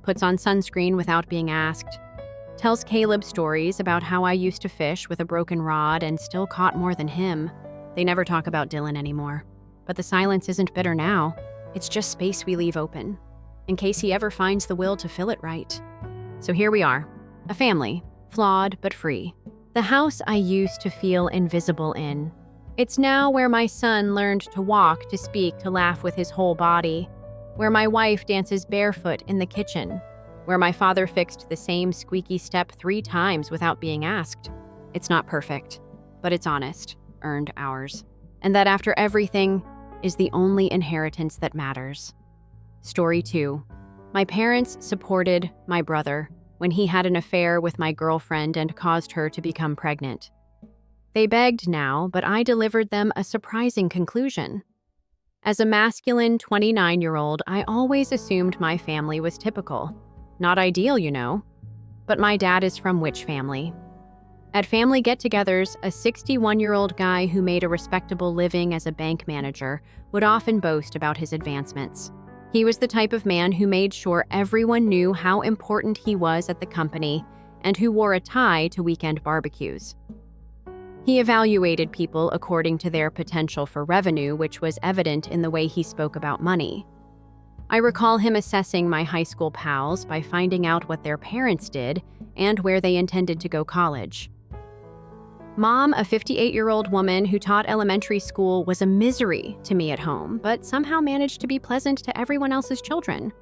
puts on sunscreen without being asked, tells Caleb stories about how I used to fish with a broken rod and still caught more than him. They never talk about Dylan anymore. But the silence isn't bitter now. It's just space we leave open, in case he ever finds the will to fill it right. So here we are, a family, flawed but free. The house I used to feel invisible in. It's now where my son learned to walk, to speak, to laugh with his whole body. Where my wife dances barefoot in the kitchen. Where my father fixed the same squeaky step 3 times without being asked. It's not perfect, but it's honest, earned ours. And that after everything is the only inheritance that matters. Story 2. My parents supported my brother when he had an affair with my girlfriend and caused her to become pregnant. They begged now, but I delivered them a surprising conclusion. As a masculine 29-year-old, I always assumed my family was typical. Not ideal, you know. But my dad is from which family? At family get-togethers, a 61-year-old guy who made a respectable living as a bank manager would often boast about his advancements. He was the type of man who made sure everyone knew how important he was at the company and who wore a tie to weekend barbecues. He evaluated people according to their potential for revenue, which was evident in the way he spoke about money. I recall him assessing my high school pals by finding out what their parents did and where they intended to go college. Mom, a 58-year-old woman who taught elementary school, was a misery to me at home, but somehow managed to be pleasant to everyone else's children.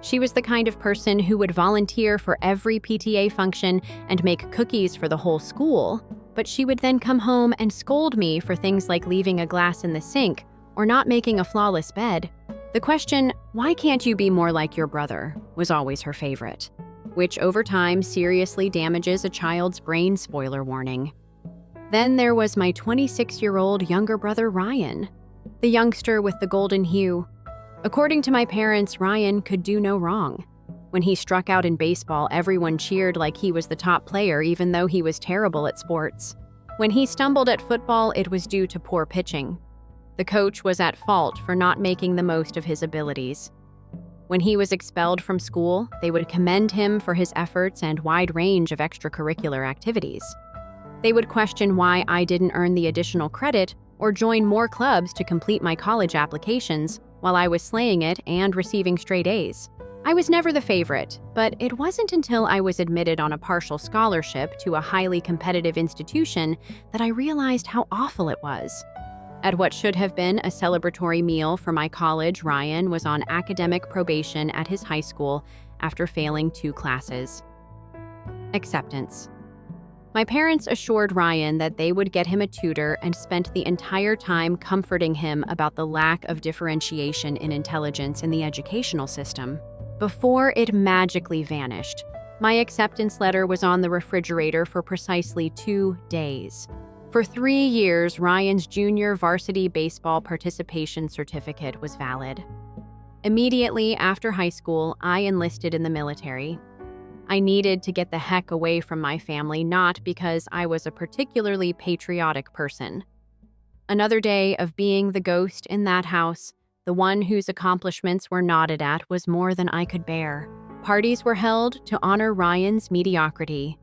She was the kind of person who would volunteer for every PTA function and make cookies for the whole school, but she would then come home and scold me for things like leaving a glass in the sink or not making a flawless bed. The question, "Why can't you be more like your brother?" was always her favorite, which over time seriously damages a child's brain. Spoiler warning. Then there was my 26-year-old younger brother Ryan, the youngster with the golden hue. According to my parents, Ryan could do no wrong. When he struck out in baseball, everyone cheered like he was the top player, even though he was terrible at sports. When he stumbled at football, it was due to poor pitching. The coach was at fault for not making the most of his abilities. When he was expelled from school, they would commend him for his efforts and wide range of extracurricular activities. They would question why I didn't earn the additional credit or join more clubs to complete my college applications while I was slaying it and receiving straight A's. I was never the favorite, but it wasn't until I was admitted on a partial scholarship to a highly competitive institution that I realized how awful it was. At what should have been a celebratory meal for my college, Ryan was on academic probation at his high school after failing 2 classes. Acceptance. My parents assured Ryan that they would get him a tutor and spent the entire time comforting him about the lack of differentiation in intelligence in the educational system. Before it magically vanished, my acceptance letter was on the refrigerator for precisely 2 days. For 3 years, Ryan's junior varsity baseball participation certificate was valid. Immediately after high school, I enlisted in the military. I needed to get the heck away from my family, not because I was a particularly patriotic person. Another day of being the ghost in that house, the one whose accomplishments were nodded at, was more than I could bear. Parties were held to honor Ryan's mediocrity.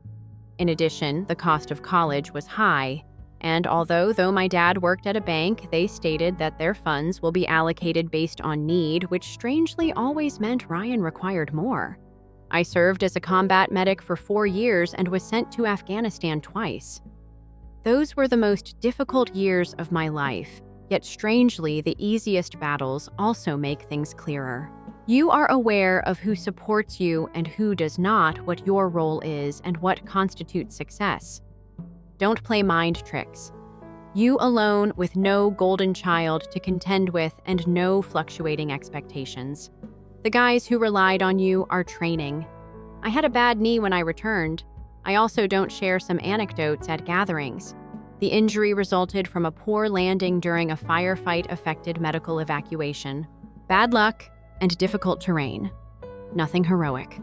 In addition, the cost of college was high, and although my dad worked at a bank, they stated that their funds will be allocated based on need, which strangely always meant Ryan required more. I served as a combat medic for 4 years and was sent to Afghanistan twice. Those were the most difficult years of my life, yet strangely, the easiest battles also make things clearer. You are aware of who supports you and who does not, what your role is, and what constitutes success. Don't play mind tricks. You alone, with no golden child to contend with and no fluctuating expectations. The guys who relied on you are training. I had a bad knee when I returned. I also don't share some anecdotes at gatherings. The injury resulted from a poor landing during a firefight-affected medical evacuation. Bad luck and difficult terrain. Nothing heroic.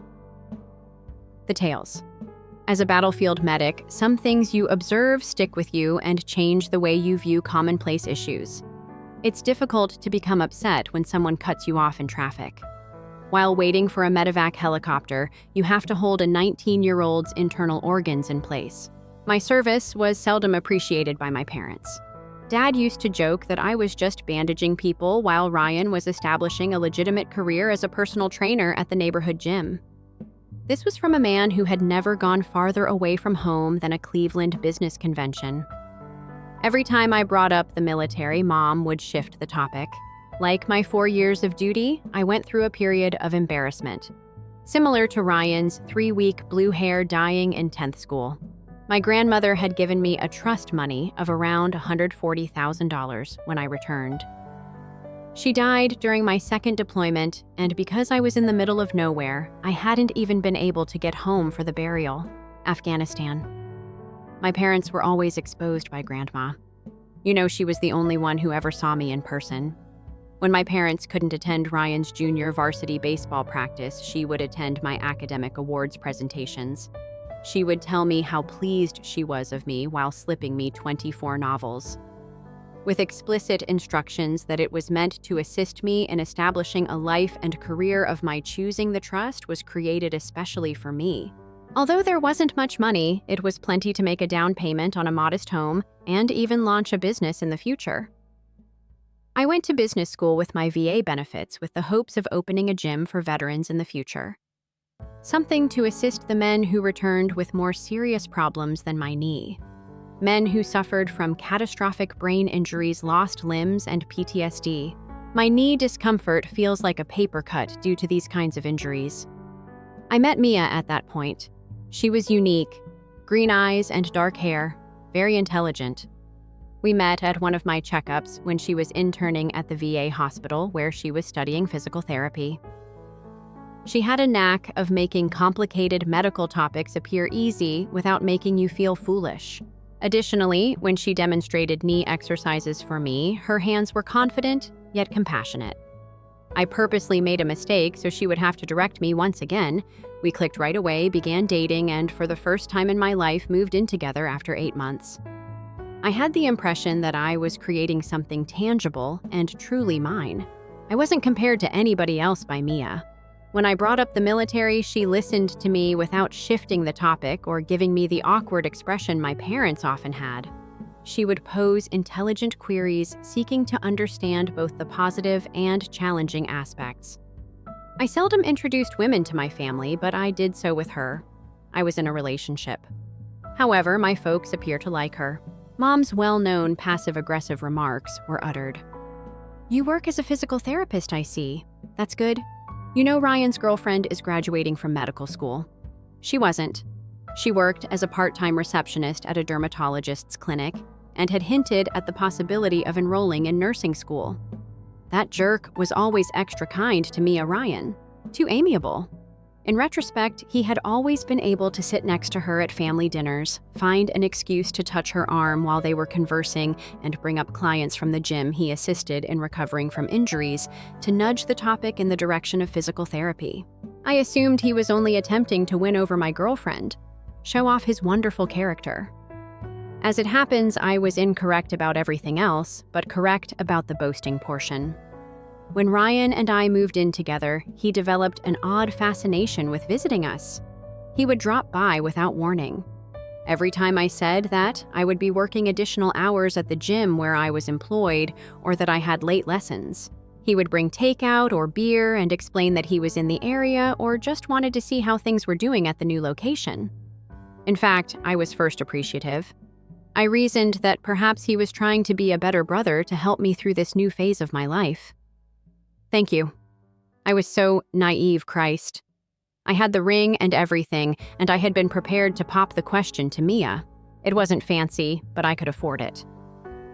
The tales. As a battlefield medic, some things you observe stick with you and change the way you view commonplace issues. It's difficult to become upset when someone cuts you off in traffic. While waiting for a medevac helicopter, you have to hold a 19-year-old's internal organs in place. My service was seldom appreciated by my parents. Dad used to joke that I was just bandaging people while Ryan was establishing a legitimate career as a personal trainer at the neighborhood gym. This was from a man who had never gone farther away from home than a Cleveland business convention. Every time I brought up the military, Mom would shift the topic. Like my 4 years of duty, I went through a period of embarrassment, similar to Ryan's 3-week blue hair dyeing in 10th school. My grandmother had given me a trust money of around $140,000 when I returned. She died during my second deployment, and because I was in the middle of nowhere, I hadn't even been able to get home for the burial. Afghanistan. My parents were always exposed by Grandma. You know, she was the only one who ever saw me in person. When my parents couldn't attend Ryan's junior varsity baseball practice, she would attend my academic awards presentations. She would tell me how pleased she was of me while slipping me 24 novels. With explicit instructions that it was meant to assist me in establishing a life and career of my choosing, the trust was created especially for me. Although there wasn't much money, it was plenty to make a down payment on a modest home and even launch a business in the future. I went to business school with my VA benefits with the hopes of opening a gym for veterans in the future. Something to assist the men who returned with more serious problems than my knee. Men who suffered from catastrophic brain injuries, lost limbs, and PTSD. My knee discomfort feels like a paper cut due to these kinds of injuries. I met Mia at that point. She was unique, green eyes and dark hair, very intelligent. We met at one of my checkups when she was interning at the VA hospital where she was studying physical therapy. She had a knack of making complicated medical topics appear easy without making you feel foolish. Additionally, when she demonstrated knee exercises for me, her hands were confident yet compassionate. I purposely made a mistake so she would have to direct me once again. We clicked right away, began dating, and for the first time in my life moved in together after 8 months. I had the impression that I was creating something tangible and truly mine. I wasn't compared to anybody else by Mia. When I brought up the military, she listened to me without shifting the topic or giving me the awkward expression my parents often had. She would pose intelligent queries, seeking to understand both the positive and challenging aspects. I seldom introduced women to my family, but I did so with her. I was in a relationship. However, my folks appear to like her. Mom's well-known passive-aggressive remarks were uttered. "You work as a physical therapist, I see. That's good. You know Ryan's girlfriend is graduating from medical school." She wasn't. She worked as a part-time receptionist at a dermatologist's clinic and had hinted at the possibility of enrolling in nursing school. That jerk was always extra kind to Mia Ryan. Too amiable. In retrospect, he had always been able to sit next to her at family dinners, find an excuse to touch her arm while they were conversing, and bring up clients from the gym he assisted in recovering from injuries to nudge the topic in the direction of physical therapy. I assumed he was only attempting to win over my girlfriend, show off his wonderful character. As it happens, I was incorrect about everything else, but correct about the boasting portion. When Ryan and I moved in together, he developed an odd fascination with visiting us. He would drop by without warning. Every time I said that I would be working additional hours at the gym where I was employed or that I had late lessons, he would bring takeout or beer and explain that he was in the area or just wanted to see how things were doing at the new location. In fact, I was first appreciative. I reasoned that perhaps he was trying to be a better brother to help me through this new phase of my life. Thank you. I was so naive, Christ. I had the ring and everything, and I had been prepared to pop the question to Mia. It wasn't fancy, but I could afford it.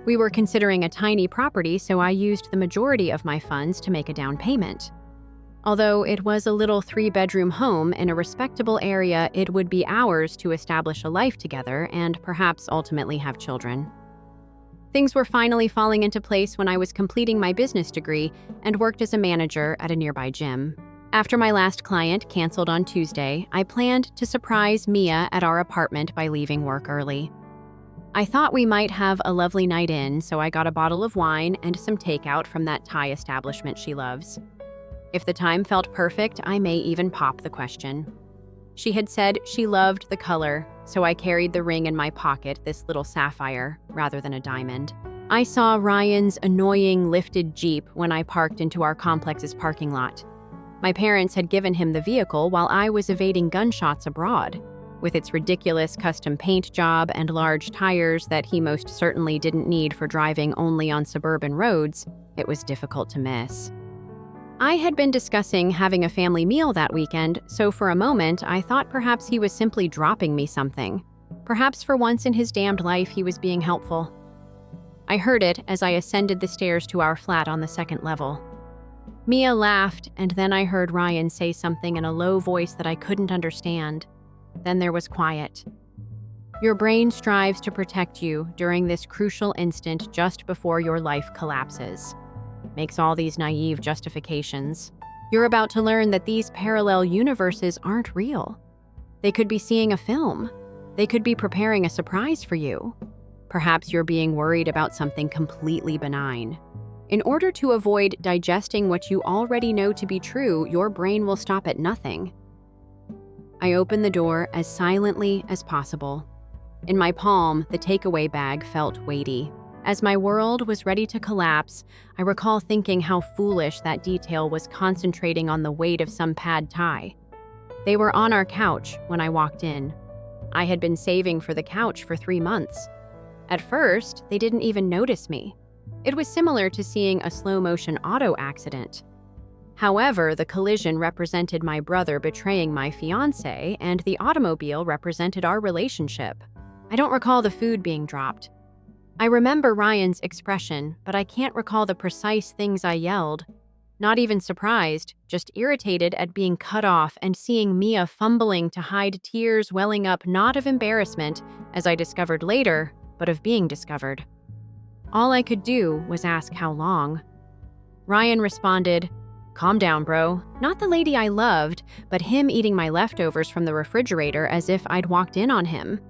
We were considering a tiny property, so I used the majority of my funds to make a down payment. Although it was a little 3-bedroom home in a respectable area, it would be ours to establish a life together and perhaps ultimately have children. Things were finally falling into place when I was completing my business degree and worked as a manager at a nearby gym. After my last client canceled on Tuesday, I planned to surprise Mia at our apartment by leaving work early. I thought we might have a lovely night in, so I got a bottle of wine and some takeout from that Thai establishment she loves. If the time felt perfect, I may even pop the question. She had said she loved the color, so I carried the ring in my pocket, this little sapphire, rather than a diamond. I saw Ryan's annoying lifted Jeep when I parked into our complex's parking lot. My parents had given him the vehicle while I was evading gunshots abroad. With its ridiculous custom paint job and large tires that he most certainly didn't need for driving only on suburban roads, it was difficult to miss. I had been discussing having a family meal that weekend, so for a moment I thought perhaps he was simply dropping me something. Perhaps for once in his damned life he was being helpful. I heard it as I ascended the stairs to our flat on the 2nd level. Mia laughed, and then I heard Ryan say something in a low voice that I couldn't understand. Then there was quiet. Your brain strives to protect you during this crucial instant just before your life collapses. Makes all these naive justifications. You're about to learn that these parallel universes aren't real. They could be seeing a film. They could be preparing a surprise for you. Perhaps you're being worried about something completely benign. In order to avoid digesting what you already know to be true, your brain will stop at nothing. I opened the door as silently as possible. In my palm, the takeaway bag felt weighty. As my world was ready to collapse, I recall thinking how foolish that detail was, concentrating on the weight of some pad thai. They were on our couch when I walked in. I had been saving for the couch for 3 months. At first, they didn't even notice me. It was similar to seeing a slow-motion auto accident. However, the collision represented my brother betraying my fiancé, and the automobile represented our relationship. I don't recall the food being dropped. I remember Ryan's expression, but I can't recall the precise things I yelled. Not even surprised, just irritated at being cut off and seeing Mia fumbling to hide tears welling up not of embarrassment, as I discovered later, but of being discovered. All I could do was ask how long. Ryan responded, "Calm down, bro. Not the lady I loved, but him eating my leftovers from the refrigerator as if I'd walked in on him.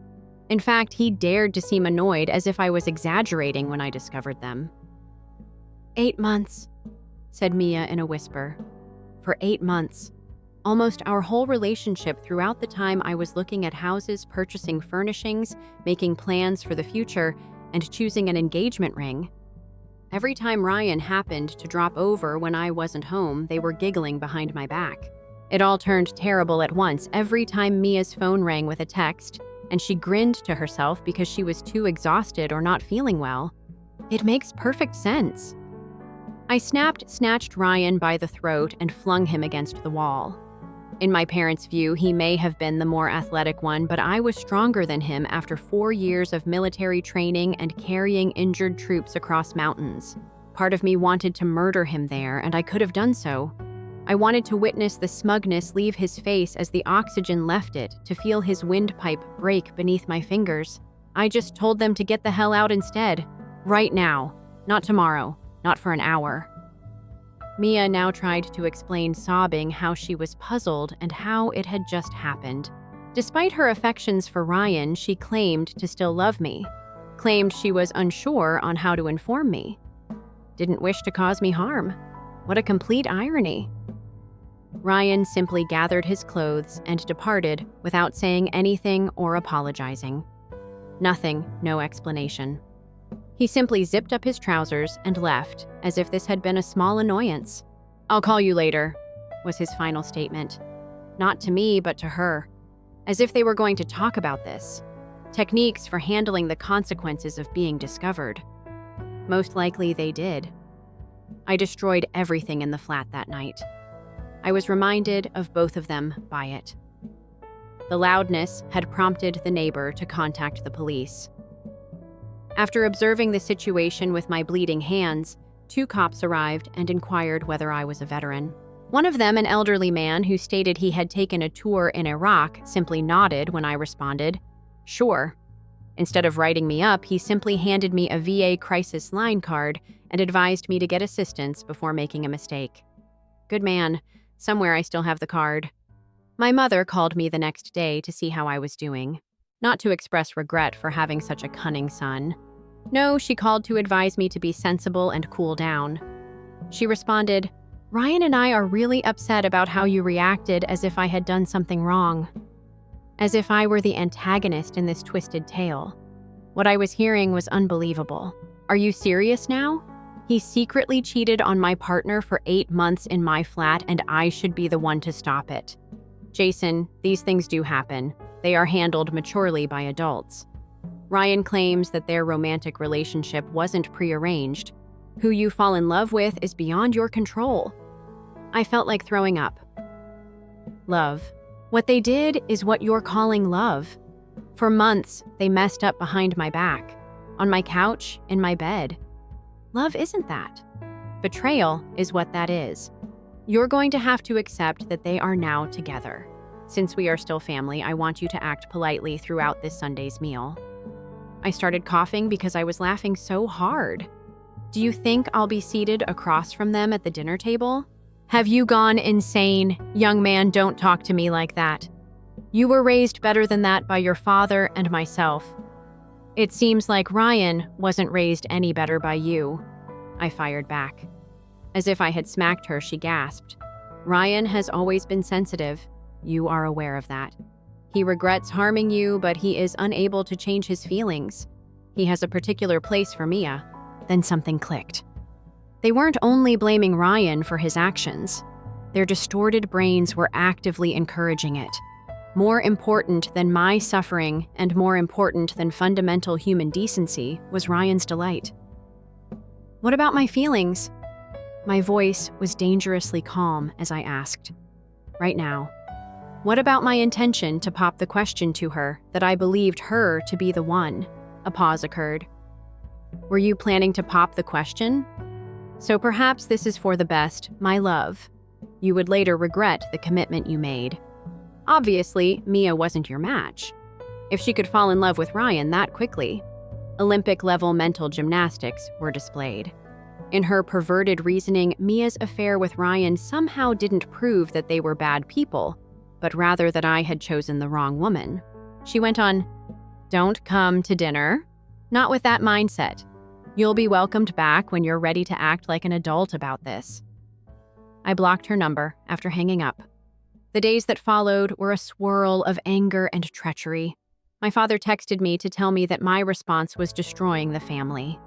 In fact, he dared to seem annoyed as if I was exaggerating when I discovered them." 8 months, said Mia in a whisper. For 8 months. Almost our whole relationship throughout the time I was looking at houses, purchasing furnishings, making plans for the future, and choosing an engagement ring. Every time Ryan happened to drop over when I wasn't home, they were giggling behind my back. It all turned terrible at once every time Mia's phone rang with a text, and she grinned to herself because she was too exhausted or not feeling well. It makes perfect sense. I snatched Ryan by the throat and flung him against the wall. In my parents' view, he may have been the more athletic one, but I was stronger than him after 4 years of military training and carrying injured troops across mountains. Part of me wanted to murder him there, and I could have done so. I wanted to witness the smugness leave his face as the oxygen left it, to feel his windpipe break beneath my fingers. I just told them to get the hell out instead. Right now. Not tomorrow. Not for an hour. Mia now tried to explain, sobbing, how she was puzzled and how it had just happened. Despite her affections for Ryan, she claimed to still love me. Claimed she was unsure on how to inform me. Didn't wish to cause me harm. What a complete irony. Ryan simply gathered his clothes and departed without saying anything or apologizing. Nothing, no explanation. He simply zipped up his trousers and left, as if this had been a small annoyance. "I'll call you later," was his final statement. Not to me, but to her. As if they were going to talk about this. Techniques for handling the consequences of being discovered. Most likely they did. I destroyed everything in the flat that night. I was reminded of both of them by it. The loudness had prompted the neighbor to contact the police. After observing the situation with my bleeding hands, 2 cops arrived and inquired whether I was a veteran. One of them, an elderly man who stated he had taken a tour in Iraq, simply nodded when I responded, "Sure." Instead of writing me up, he simply handed me a VA crisis line card and advised me to get assistance before making a mistake. Good man. Somewhere I still have the card. My mother called me the next day to see how I was doing. Not to express regret for having such a cunning son. No, she called to advise me to be sensible and cool down. She responded, "Ryan and I are really upset about how you reacted, as if I had done something wrong. As if I were the antagonist in this twisted tale. What I was hearing was unbelievable. Are you serious now? He secretly cheated on my partner for 8 months in my flat, and I should be the one to stop it. Jason, these things do happen. They are handled maturely by adults. Ryan claims that their romantic relationship wasn't prearranged. Who you fall in love with is beyond your control." I felt like throwing up. Love. What they did is what you're calling love. For months, they messed up behind my back, on my couch, in my bed. Love isn't that. Betrayal is what that is. You're going to have to accept that they are now together. Since we are still family, I want you to act politely throughout this Sunday's meal. I started coughing because I was laughing so hard. Do you think I'll be seated across from them at the dinner table? Have you gone insane? Young man, don't talk to me like that. You were raised better than that by your father and myself. It seems like Ryan wasn't raised any better by you. I fired back. As if I had smacked her, she gasped. Ryan has always been sensitive. You are aware of that. He regrets harming you, but he is unable to change his feelings. He has a particular place for Mia. Then something clicked. They weren't only blaming Ryan for his actions. Their distorted brains were actively encouraging it. More important than my suffering and more important than fundamental human decency was Ryan's delight. What about my feelings? My voice was dangerously calm as I asked. Right now. What about my intention to pop the question to her that I believed her to be the one? A pause occurred. Were you planning to pop the question? So perhaps this is for the best, my love. You would later regret the commitment you made. Obviously, Mia wasn't your match. If she could fall in love with Ryan that quickly, Olympic-level mental gymnastics were displayed. In her perverted reasoning, Mia's affair with Ryan somehow didn't prove that they were bad people, but rather that I had chosen the wrong woman. She went on, "Don't come to dinner. Not with that mindset. You'll be welcomed back when you're ready to act like an adult about this." I blocked her number after hanging up. The days that followed were a swirl of anger and treachery. My father texted me to tell me that my response was destroying the family.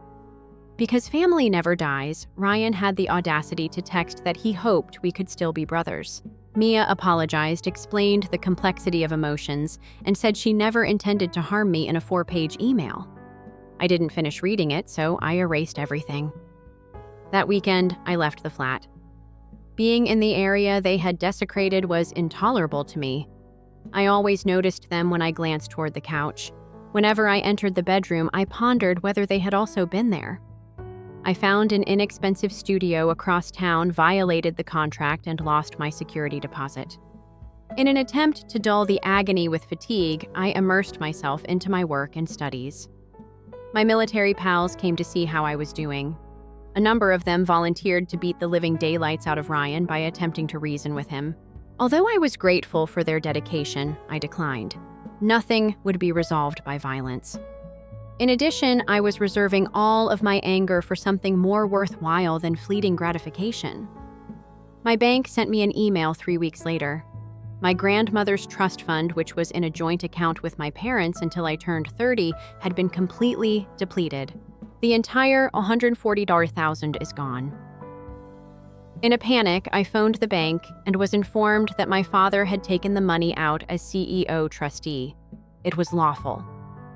Because family never dies, Ryan had the audacity to text that he hoped we could still be brothers. Mia apologized, explained the complexity of emotions, and said she never intended to harm me in a 4-page email. I didn't finish reading it, so I erased everything. That weekend, I left the flat. Being in the area they had desecrated was intolerable to me. I always noticed them when I glanced toward the couch. Whenever I entered the bedroom, I pondered whether they had also been there. I found an inexpensive studio across town, violated the contract, and lost my security deposit. In an attempt to dull the agony with fatigue, I immersed myself into my work and studies. My military pals came to see how I was doing. A number of them volunteered to beat the living daylights out of Ryan by attempting to reason with him. Although I was grateful for their dedication, I declined. Nothing would be resolved by violence. In addition, I was reserving all of my anger for something more worthwhile than fleeting gratification. My bank sent me an email 3 weeks later. My grandmother's trust fund, which was in a joint account with my parents until I turned 30, had been completely depleted. The entire $140,000 is gone. In a panic, I phoned the bank and was informed that my father had taken the money out as CEO trustee. It was lawful.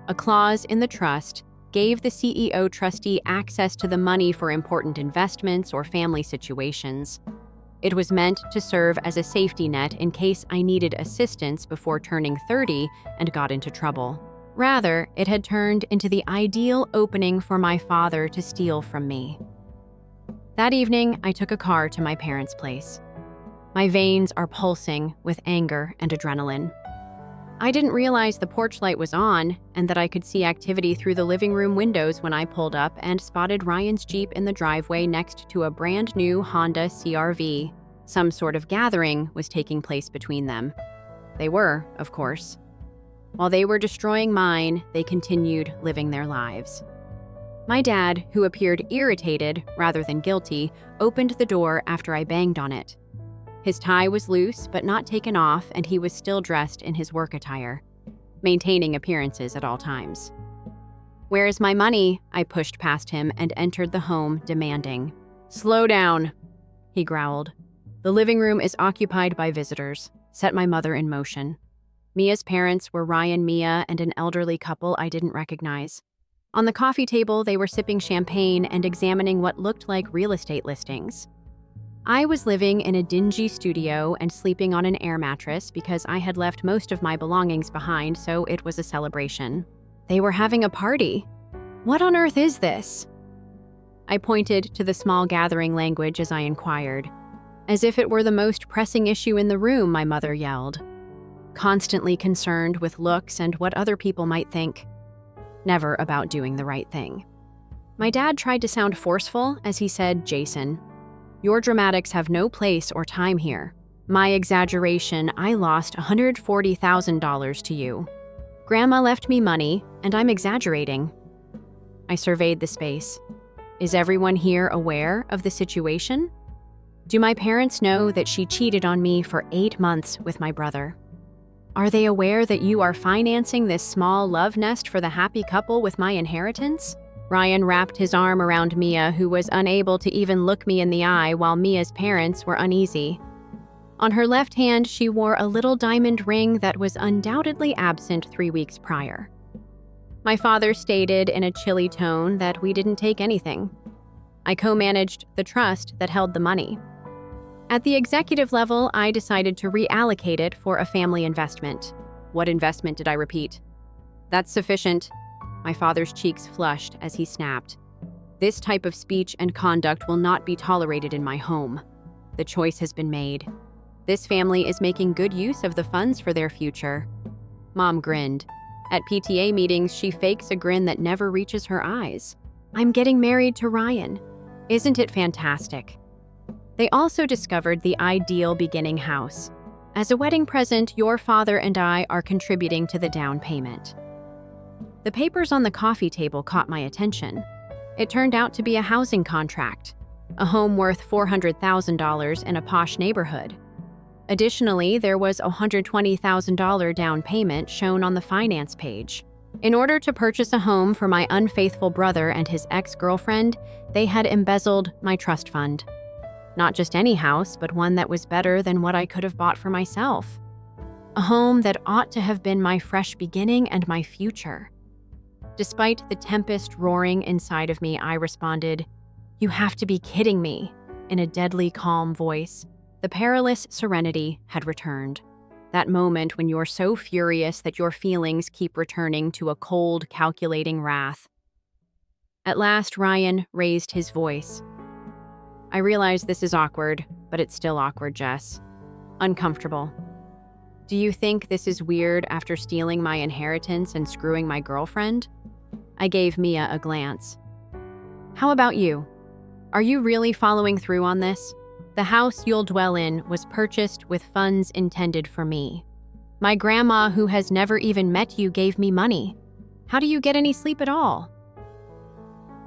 A clause in the trust gave the CEO trustee access to the money for important investments or family situations. It was meant to serve as a safety net in case I needed assistance before turning 30 and got into trouble. Rather, it had turned into the ideal opening for my father to steal from me. That evening, I took a car to my parents' place. My veins are pulsing with anger and adrenaline. I didn't realize the porch light was on and that I could see activity through the living room windows when I pulled up and spotted Ryan's Jeep in the driveway next to a brand new Honda CR-V. Some sort of gathering was taking place between them. They were, of course. While they were destroying mine, they continued living their lives. My dad, who appeared irritated rather than guilty, opened the door after I banged on it. His tie was loose but not taken off, and he was still dressed in his work attire, maintaining appearances at all times. "Where is my money?" I pushed past him and entered the home, demanding. "Slow down," he growled. "The living room is occupied by visitors," set my mother in motion. Mia's parents were Ryan, Mia, and an elderly couple I didn't recognize. On the coffee table, they were sipping champagne and examining what looked like real estate listings. I was living in a dingy studio and sleeping on an air mattress because I had left most of my belongings behind, so it was a celebration. They were having a party. What on earth is this? I pointed to the small gathering language as I inquired. As if it were the most pressing issue in the room, my mother yelled. Constantly concerned with looks and what other people might think. Never about doing the right thing. My dad tried to sound forceful as he said, "Jason, your dramatics have no place or time here. My exaggeration, I lost $140,000 to you. Grandma left me money, and I'm exaggerating." I surveyed the space. Is everyone here aware of the situation? Do my parents know that she cheated on me for 8 months with my brother? Are they aware that you are financing this small love nest for the happy couple with my inheritance? Ryan wrapped his arm around Mia, who was unable to even look me in the eye while Mia's parents were uneasy. On her left hand, she wore a little diamond ring that was undoubtedly absent 3 weeks prior. My father stated in a chilly tone that we didn't take anything. I co-managed the trust that held the money. At the executive level, I decided to reallocate it for a family investment. What investment, did I repeat? That's sufficient. My father's cheeks flushed as he snapped. This type of speech and conduct will not be tolerated in my home. The choice has been made. This family is making good use of the funds for their future." Mom grinned. At PTA meetings, she fakes a grin that never reaches her eyes. "I'm getting married to Ryan. Isn't it fantastic?" They also discovered the ideal beginning house. "As a wedding present, your father and I are contributing to the down payment." The papers on the coffee table caught my attention. It turned out to be a housing contract, a home worth $400,000 in a posh neighborhood. Additionally, there was a $120,000 down payment shown on the finance page. In order to purchase a home for my unfaithful brother and his ex-girlfriend, they had embezzled my trust fund. Not just any house, but one that was better than what I could have bought for myself. A home that ought to have been my fresh beginning and my future. Despite the tempest roaring inside of me, I responded, "You have to be kidding me," in a deadly calm voice. The perilous serenity had returned. That moment when you're so furious that your feelings keep returning to a cold, calculating wrath. At last, Ryan raised his voice. "I realize this is awkward, but it's still awkward, Jess. Uncomfortable. Do you think this is weird after stealing my inheritance and screwing my girlfriend?" I gave Mia a glance. "How about you? Are you really following through on this? The house you'll dwell in was purchased with funds intended for me. My grandma, who has never even met you, gave me money. How do you get any sleep at all?"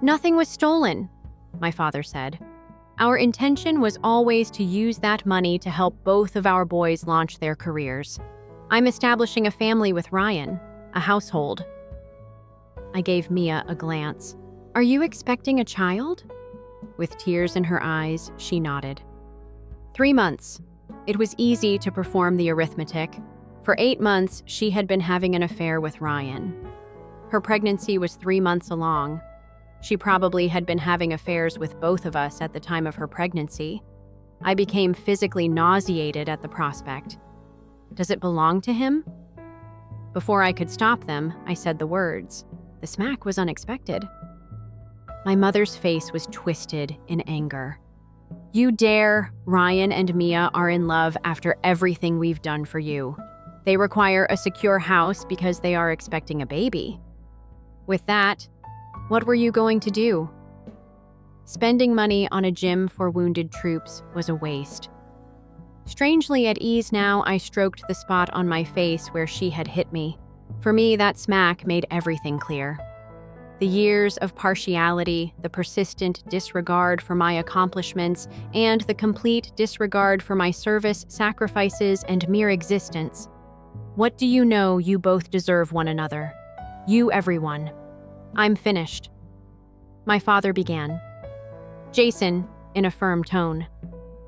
"Nothing was stolen," my father said. "Our intention was always to use that money to help both of our boys launch their careers. I'm establishing a family with Ryan, a household." I gave Mia a glance. "Are you expecting a child?" With tears in her eyes, she nodded. 3 months. It was easy to perform the arithmetic. For 8 months, she had been having an affair with Ryan. Her pregnancy was 3 months along. She probably had been having affairs with both of us at the time of her pregnancy. I became physically nauseated at the prospect. Does it belong to him? Before I could stop them, I said the words. The smack was unexpected. My mother's face was twisted in anger. "You dare? Ryan and Mia are in love after everything we've done for you. They require a secure house because they are expecting a baby. With that, what were you going to do?" Spending money on a gym for wounded troops was a waste. Strangely at ease now, I stroked the spot on my face where she had hit me. For me, that smack made everything clear. The years of partiality, the persistent disregard for my accomplishments, and the complete disregard for my service, sacrifices, and mere existence. What do you know? You both deserve one another. You, everyone. I'm finished. My father began. "Jason," in a firm tone,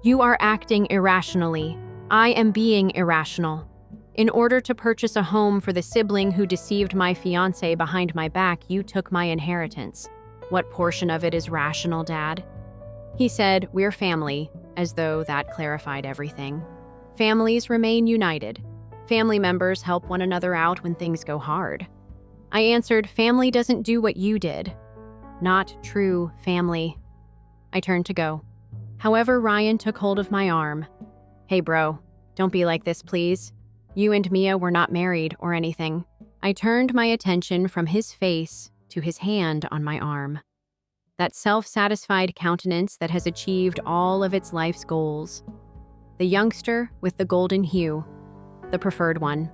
"you are acting irrationally. I am being irrational. In order to purchase a home for the sibling who deceived my fiancé behind my back, you took my inheritance. What portion of it is rational, Dad?" He said, "We're family," as though that clarified everything. Families remain united. Family members help one another out when things go hard. I answered, "Family doesn't do what you did. Not true family." I turned to go. However, Ryan took hold of my arm. "Hey, bro, don't be like this, please. You and Mia were not married or anything." I turned my attention from his face to his hand on my arm. That self-satisfied countenance that has achieved all of its life's goals. The youngster with the golden hue. The preferred one.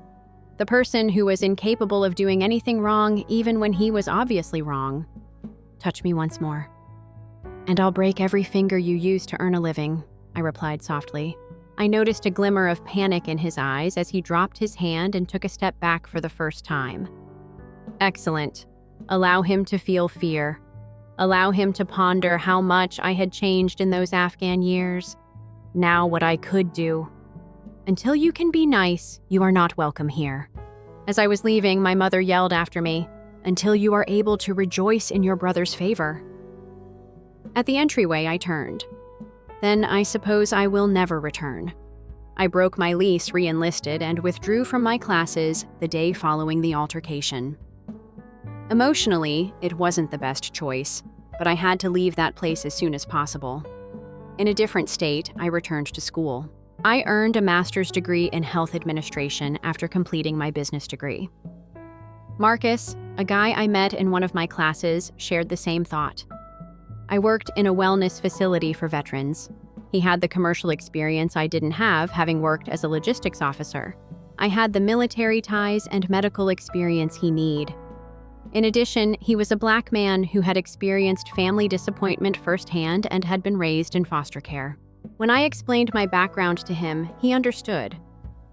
The person who was incapable of doing anything wrong even when he was obviously wrong. "Touch me once more. And I'll break every finger you use to earn a living," I replied softly. I noticed a glimmer of panic in his eyes as he dropped his hand and took a step back for the first time. Excellent. Allow him to feel fear. Allow him to ponder how much I had changed in those Afghan years. Now what I could do. Until you can be nice, you are not welcome here. As I was leaving, my mother yelled after me, "Until you are able to rejoice in your brother's favor." At the entryway, I turned. Then I suppose I will never return. I broke my lease, re-enlisted, and withdrew from my classes the day following the altercation. Emotionally, it wasn't the best choice, but I had to leave that place as soon as possible. In a different state, I returned to school. I earned a master's degree in health administration after completing my business degree. Marcus, a guy I met in one of my classes, shared the same thought. I worked in a wellness facility for veterans. He had the commercial experience I didn't have, having worked as a logistics officer. I had the military ties and medical experience he needed. In addition, he was a Black man who had experienced family disappointment firsthand and had been raised in foster care. When I explained my background to him, he understood.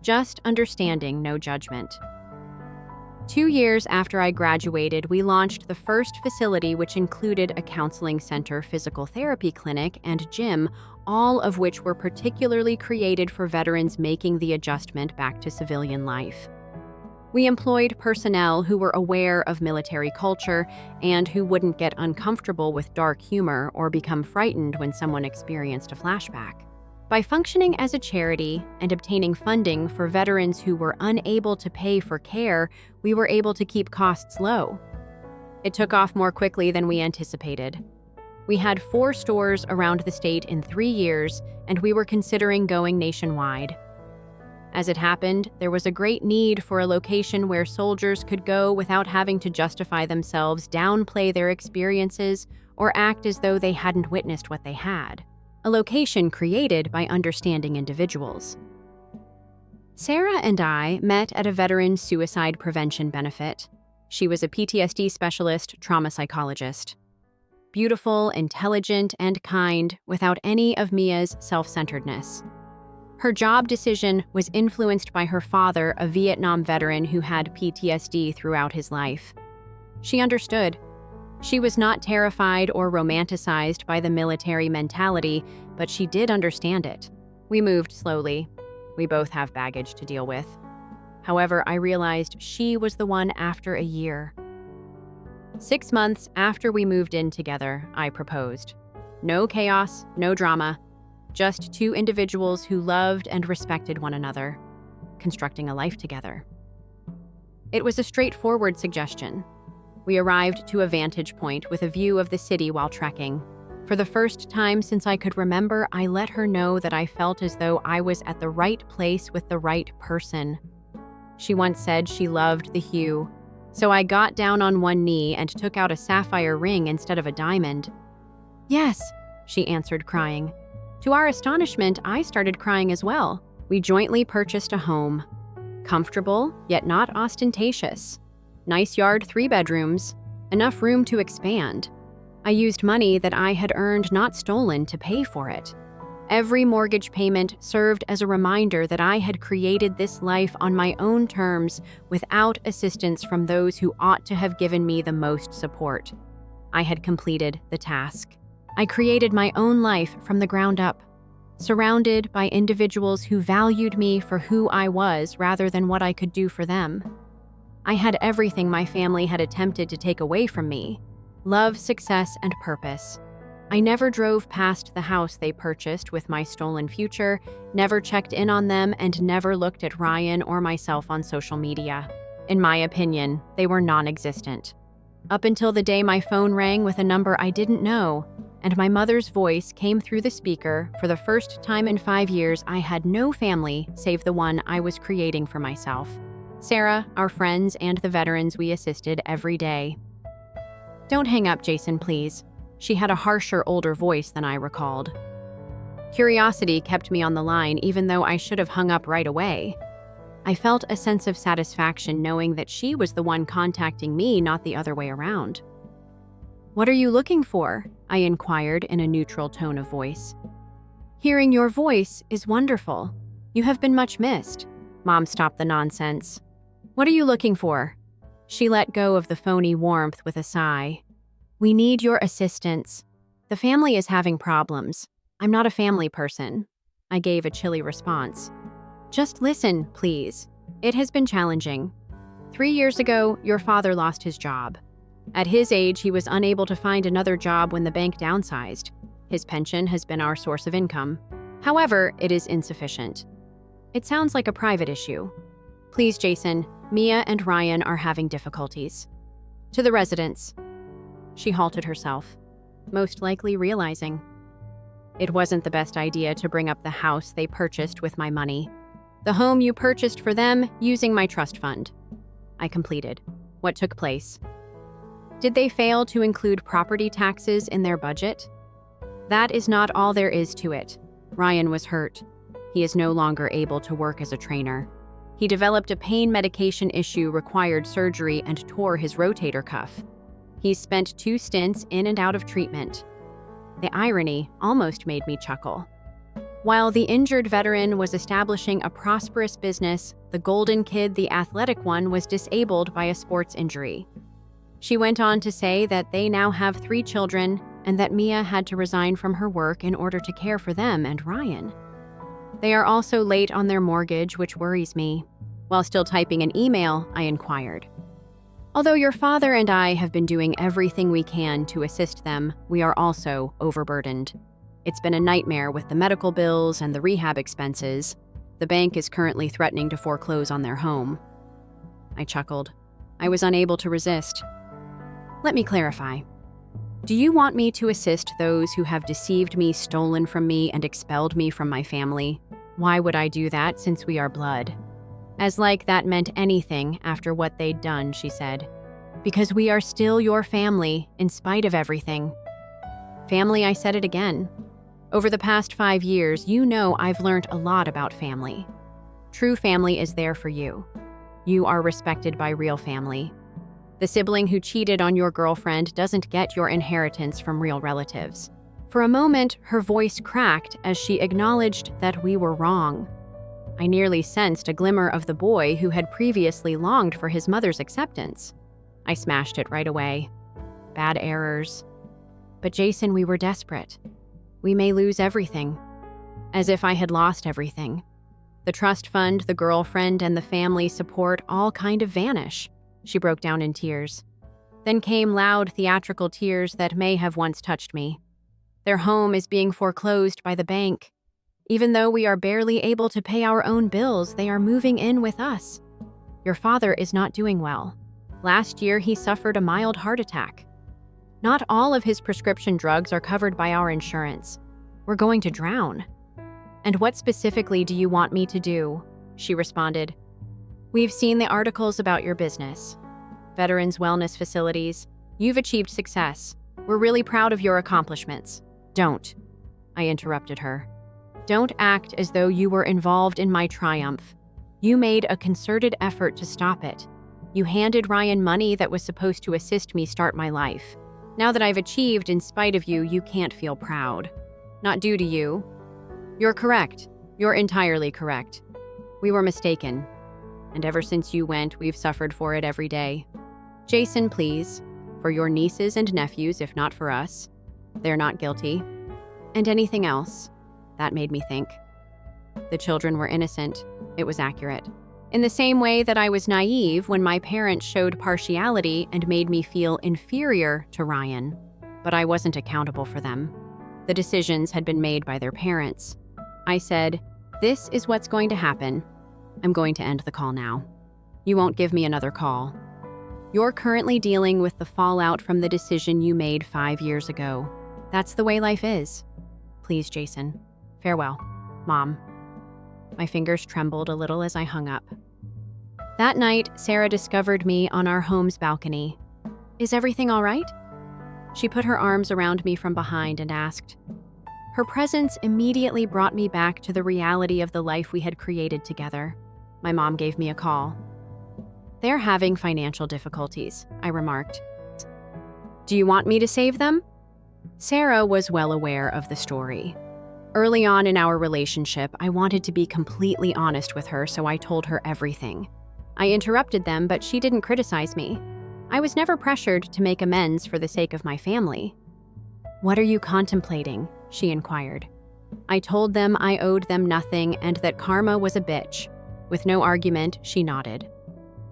Just understanding, no judgment. 2 years after I graduated, we launched the first facility, which included a counseling center, physical therapy clinic, and gym, all of which were particularly created for veterans making the adjustment back to civilian life. We employed personnel who were aware of military culture and who wouldn't get uncomfortable with dark humor or become frightened when someone experienced a flashback. By functioning as a charity and obtaining funding for veterans who were unable to pay for care, we were able to keep costs low. It took off more quickly than we anticipated. We had 4 stores around the state in 3 years, and we were considering going nationwide. As it happened, there was a great need for a location where soldiers could go without having to justify themselves, downplay their experiences, or act as though they hadn't witnessed what they had. A location created by understanding individuals. Sarah and I met at a veteran suicide prevention benefit. She was a PTSD specialist, trauma psychologist. Beautiful, intelligent, and kind, without any of Mia's self-centeredness. Her job decision was influenced by her father, a Vietnam veteran who had PTSD throughout his life. She understood. She was not terrified or romanticized by the military mentality, but she did understand it. We moved slowly. We both have baggage to deal with. However, I realized she was the one after a year. 6 months after we moved in together, I proposed. No chaos, no drama. Just 2 individuals who loved and respected one another, constructing a life together. It was a straightforward suggestion. We arrived to a vantage point with a view of the city while trekking. For the first time since I could remember, I let her know that I felt as though I was at the right place with the right person. She once said she loved the hue, so I got down on one knee and took out a sapphire ring instead of a diamond. "Yes," she answered, crying. To our astonishment, I started crying as well. We jointly purchased a home. Comfortable, yet not ostentatious. Nice yard, 3 bedrooms, enough room to expand. I used money that I had earned, not stolen, to pay for it. Every mortgage payment served as a reminder that I had created this life on my own terms without assistance from those who ought to have given me the most support. I had completed the task. I created my own life from the ground up, surrounded by individuals who valued me for who I was rather than what I could do for them. I had everything my family had attempted to take away from me: love, success, and purpose. I never drove past the house they purchased with my stolen future, never checked in on them, and never looked at Ryan or myself on social media. In my opinion, they were non-existent. Up until the day my phone rang with a number I didn't know, and my mother's voice came through the speaker. For the first time in 5 years, I had no family save the one I was creating for myself. Sarah, our friends, and the veterans we assisted every day. "Don't hang up, Jason, please." She had a harsher, older voice than I recalled. Curiosity kept me on the line, even though I should have hung up right away. I felt a sense of satisfaction knowing that she was the one contacting me, not the other way around. "What are you looking for?" I inquired in a neutral tone of voice. "Hearing your voice is wonderful. You have been much missed." Mom stopped the nonsense. "What are you looking for?" She let go of the phony warmth with a sigh. "We need your assistance. The family is having problems. I'm not a family person." I gave a chilly response. "Just listen, please. It has been challenging. 3 years ago, your father lost his job. At his age, he was unable to find another job when the bank downsized. His pension has been our source of income. However, it is insufficient. It sounds like a private issue. Please, Jason, Mia and Ryan are having difficulties. To the residents." She halted herself. most likely realizing it wasn't the best idea to bring up the house they purchased with my money. The home you purchased for them using my trust fund. I completed. What took place? Did they fail to include property taxes in their budget? That is not all there is to it. Ryan was hurt. He is no longer able to work as a trainer. He developed a pain medication issue, required surgery, and tore his rotator cuff. He's spent 2 stints in and out of treatment. The irony almost made me chuckle. While the injured veteran was establishing a prosperous business, the golden kid, the athletic one, was disabled by a sports injury. She went on to say that they now have 3 children and that Mia had to resign from her work in order to care for them and Ryan. They are also late on their mortgage, which worries me. While still typing an email, I inquired. Although your father and I have been doing everything we can to assist them, we are also overburdened. It's been a nightmare with the medical bills and the rehab expenses. The bank is currently threatening to foreclose on their home. I chuckled. I was unable to resist. Let me clarify. Do you want me to assist those who have deceived me, stolen from me, and expelled me from my family? Why would I do that since we are blood? As like that meant anything after what they'd done, she said. Because we are still your family, in spite of everything. Family, I said it again. Over the past 5 years, you know I've learned a lot about family. True family is there for you. You are respected by real family. The sibling who cheated on your girlfriend doesn't get your inheritance from real relatives. For a moment, her voice cracked as she acknowledged that we were wrong. I nearly sensed a glimmer of the boy who had previously longed for his mother's acceptance. I smashed it right away. Bad errors. But Jason, we were desperate. We may lose everything. As if I had lost everything. The trust fund, the girlfriend, and the family support all kind of vanish. She broke down in tears. Then came loud theatrical tears that may have once touched me. Their home is being foreclosed by the bank. Even though we are barely able to pay our own bills, they are moving in with us. Your father is not doing well. Last year, he suffered a mild heart attack. Not all of his prescription drugs are covered by our insurance. We're going to drown. And what specifically do you want me to do? She responded. We've seen the articles about your business. Veterans wellness facilities. You've achieved success. We're really proud of your accomplishments. Don't. I interrupted her. Don't act as though you were involved in my triumph. You made a concerted effort to stop it. You handed Ryan money that was supposed to assist me start my life. Now that I've achieved in spite of you, you can't feel proud. Not due to you. You're correct. You're entirely correct. We were mistaken. And ever since you went, we've suffered for it every day. Jason, please. For your nieces and nephews, if not for us. They're not guilty. And anything else. That made me think. The children were innocent. It was accurate. In the same way that I was naive when my parents showed partiality and made me feel inferior to Ryan. But I wasn't accountable for them. The decisions had been made by their parents. I said, this is what's going to happen. I'm going to end the call now. You won't give me another call. You're currently dealing with the fallout from the decision you made 5 years ago. That's the way life is. Please, Jason. Farewell, Mom. My fingers trembled a little as I hung up. That night, Sarah discovered me on our home's balcony. Is everything all right? She put her arms around me from behind and asked. Her presence immediately brought me back to the reality of the life we had created together. My mom gave me a call. They're having financial difficulties, I remarked. Do you want me to save them? Sarah was well aware of the story. Early on in our relationship, I wanted to be completely honest with her, so I told her everything. I interrupted them, but she didn't criticize me. I was never pressured to make amends for the sake of my family. What are you contemplating? She inquired. I told them I owed them nothing and that karma was a bitch. With no argument, she nodded.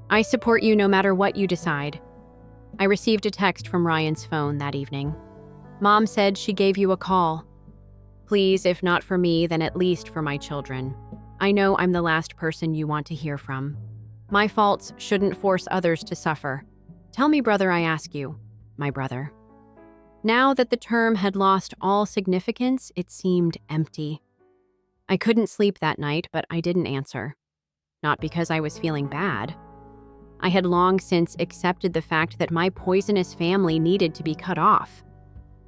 I support you no matter what you decide. I received a text from Ryan's phone that evening. Mom said she gave you a call. Please, if not for me, then at least for my children. I know I'm the last person you want to hear from. My faults shouldn't force others to suffer. Tell me, brother, I ask you. My brother. Now that the term had lost all significance, it seemed empty. I couldn't sleep that night, but I didn't answer. Not because I was feeling bad. I had long since accepted the fact that my poisonous family needed to be cut off.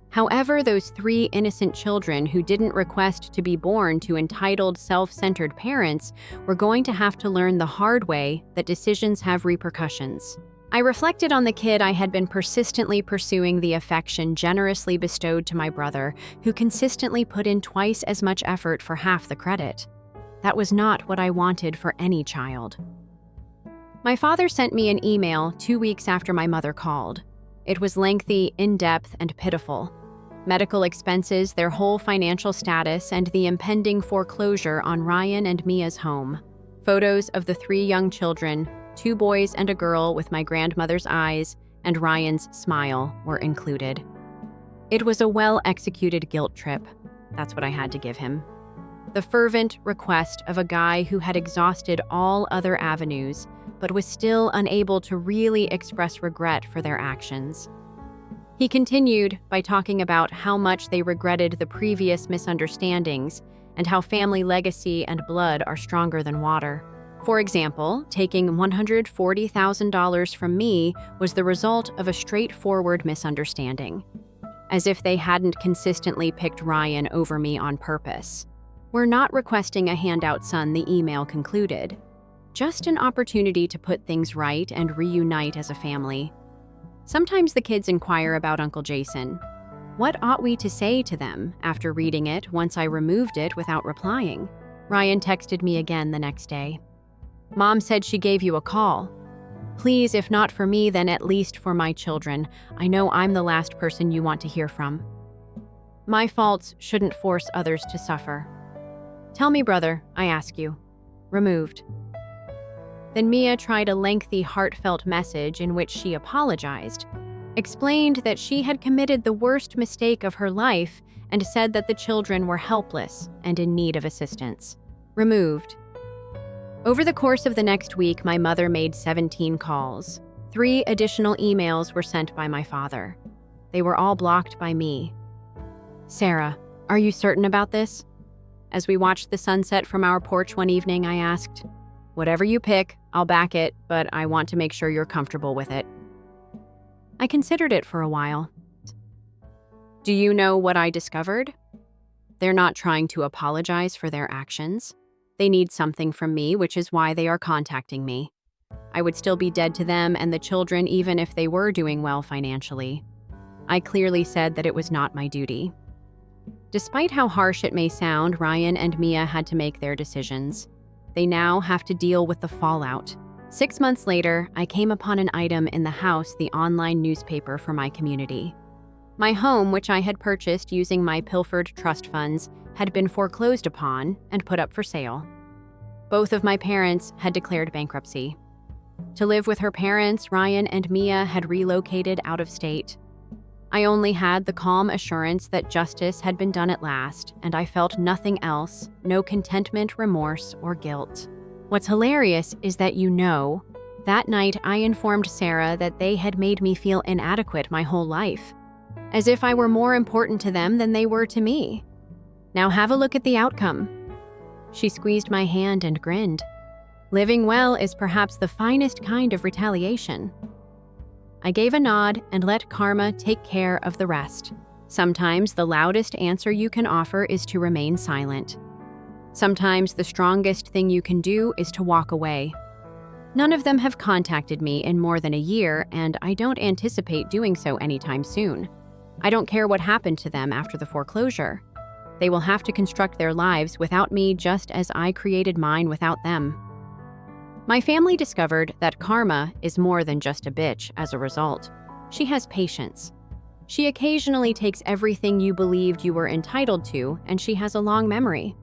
However, those 3 innocent children who didn't request to be born to entitled, self-centered parents were going to have to learn the hard way that decisions have repercussions. I reflected on the kid I had been persistently pursuing the affection generously bestowed to my brother, who consistently put in twice as much effort for half the credit. That was not what I wanted for any child. My father sent me an email 2 weeks after my mother called. It was lengthy, in-depth, and pitiful. Medical expenses, their whole financial status, and the impending foreclosure on Ryan and Mia's home. Photos of the 3 young children, 2 boys and a girl with my grandmother's eyes and Ryan's smile were included. It was a well-executed guilt trip. That's what I had to give him. The fervent request of a guy who had exhausted all other avenues, but was still unable to really express regret for their actions. He continued by talking about how much they regretted the previous misunderstandings and how family legacy and blood are stronger than water. For example, taking $140,000 from me was the result of a straightforward misunderstanding, as if they hadn't consistently picked Ryan over me on purpose. "We're not requesting a handout, son," the email concluded. "Just an opportunity to put things right and reunite as a family." Sometimes the kids inquire about Uncle Jason. What ought we to say to them after reading it once I removed it without replying? Ryan texted me again the next day. "Mom said she gave you a call. Please, if not for me, then at least for my children. I know I'm the last person you want to hear from. My faults shouldn't force others to suffer. Tell me, brother, I ask you." Removed. Then Mia tried a lengthy, heartfelt message in which she apologized, explained that she had committed the worst mistake of her life, and said that the children were helpless and in need of assistance. Removed. Over the course of the next week, my mother made 17 calls. 3 additional emails were sent by my father. They were all blocked by me. "Sarah, are you certain about this?" As we watched the sunset from our porch one evening, I asked, "Whatever you pick, I'll back it, but I want to make sure you're comfortable with it." I considered it for a while. Do you know what I discovered? They're not trying to apologize for their actions. They need something from me, which is why they are contacting me. I would still be dead to them and the children even if they were doing well financially. I clearly said that it was not my duty. Despite how harsh it may sound, Ryan and Mia had to make their decisions. They now have to deal with the fallout. 6 months later, I came upon an item in the house, the online newspaper for my community. My home, which I had purchased using my pilfered trust funds, had been foreclosed upon and put up for sale. Both of my parents had declared bankruptcy. To live with her parents, Ryan and Mia had relocated out of state. I only had the calm assurance that justice had been done at last, and I felt nothing else, no contentment, remorse, or guilt. What's hilarious is that that night I informed Sarah that they had made me feel inadequate my whole life, as if I were more important to them than they were to me. Now have a look at the outcome. She squeezed my hand and grinned. Living well is perhaps the finest kind of retaliation. I gave a nod and let karma take care of the rest. Sometimes the loudest answer you can offer is to remain silent. Sometimes the strongest thing you can do is to walk away. None of them have contacted me in more than a year, and I don't anticipate doing so anytime soon. I don't care what happened to them after the foreclosure. They will have to construct their lives without me, just as I created mine without them. My family discovered that karma is more than just a bitch as a result. She has patience. She occasionally takes everything you believed you were entitled to, and she has a long memory.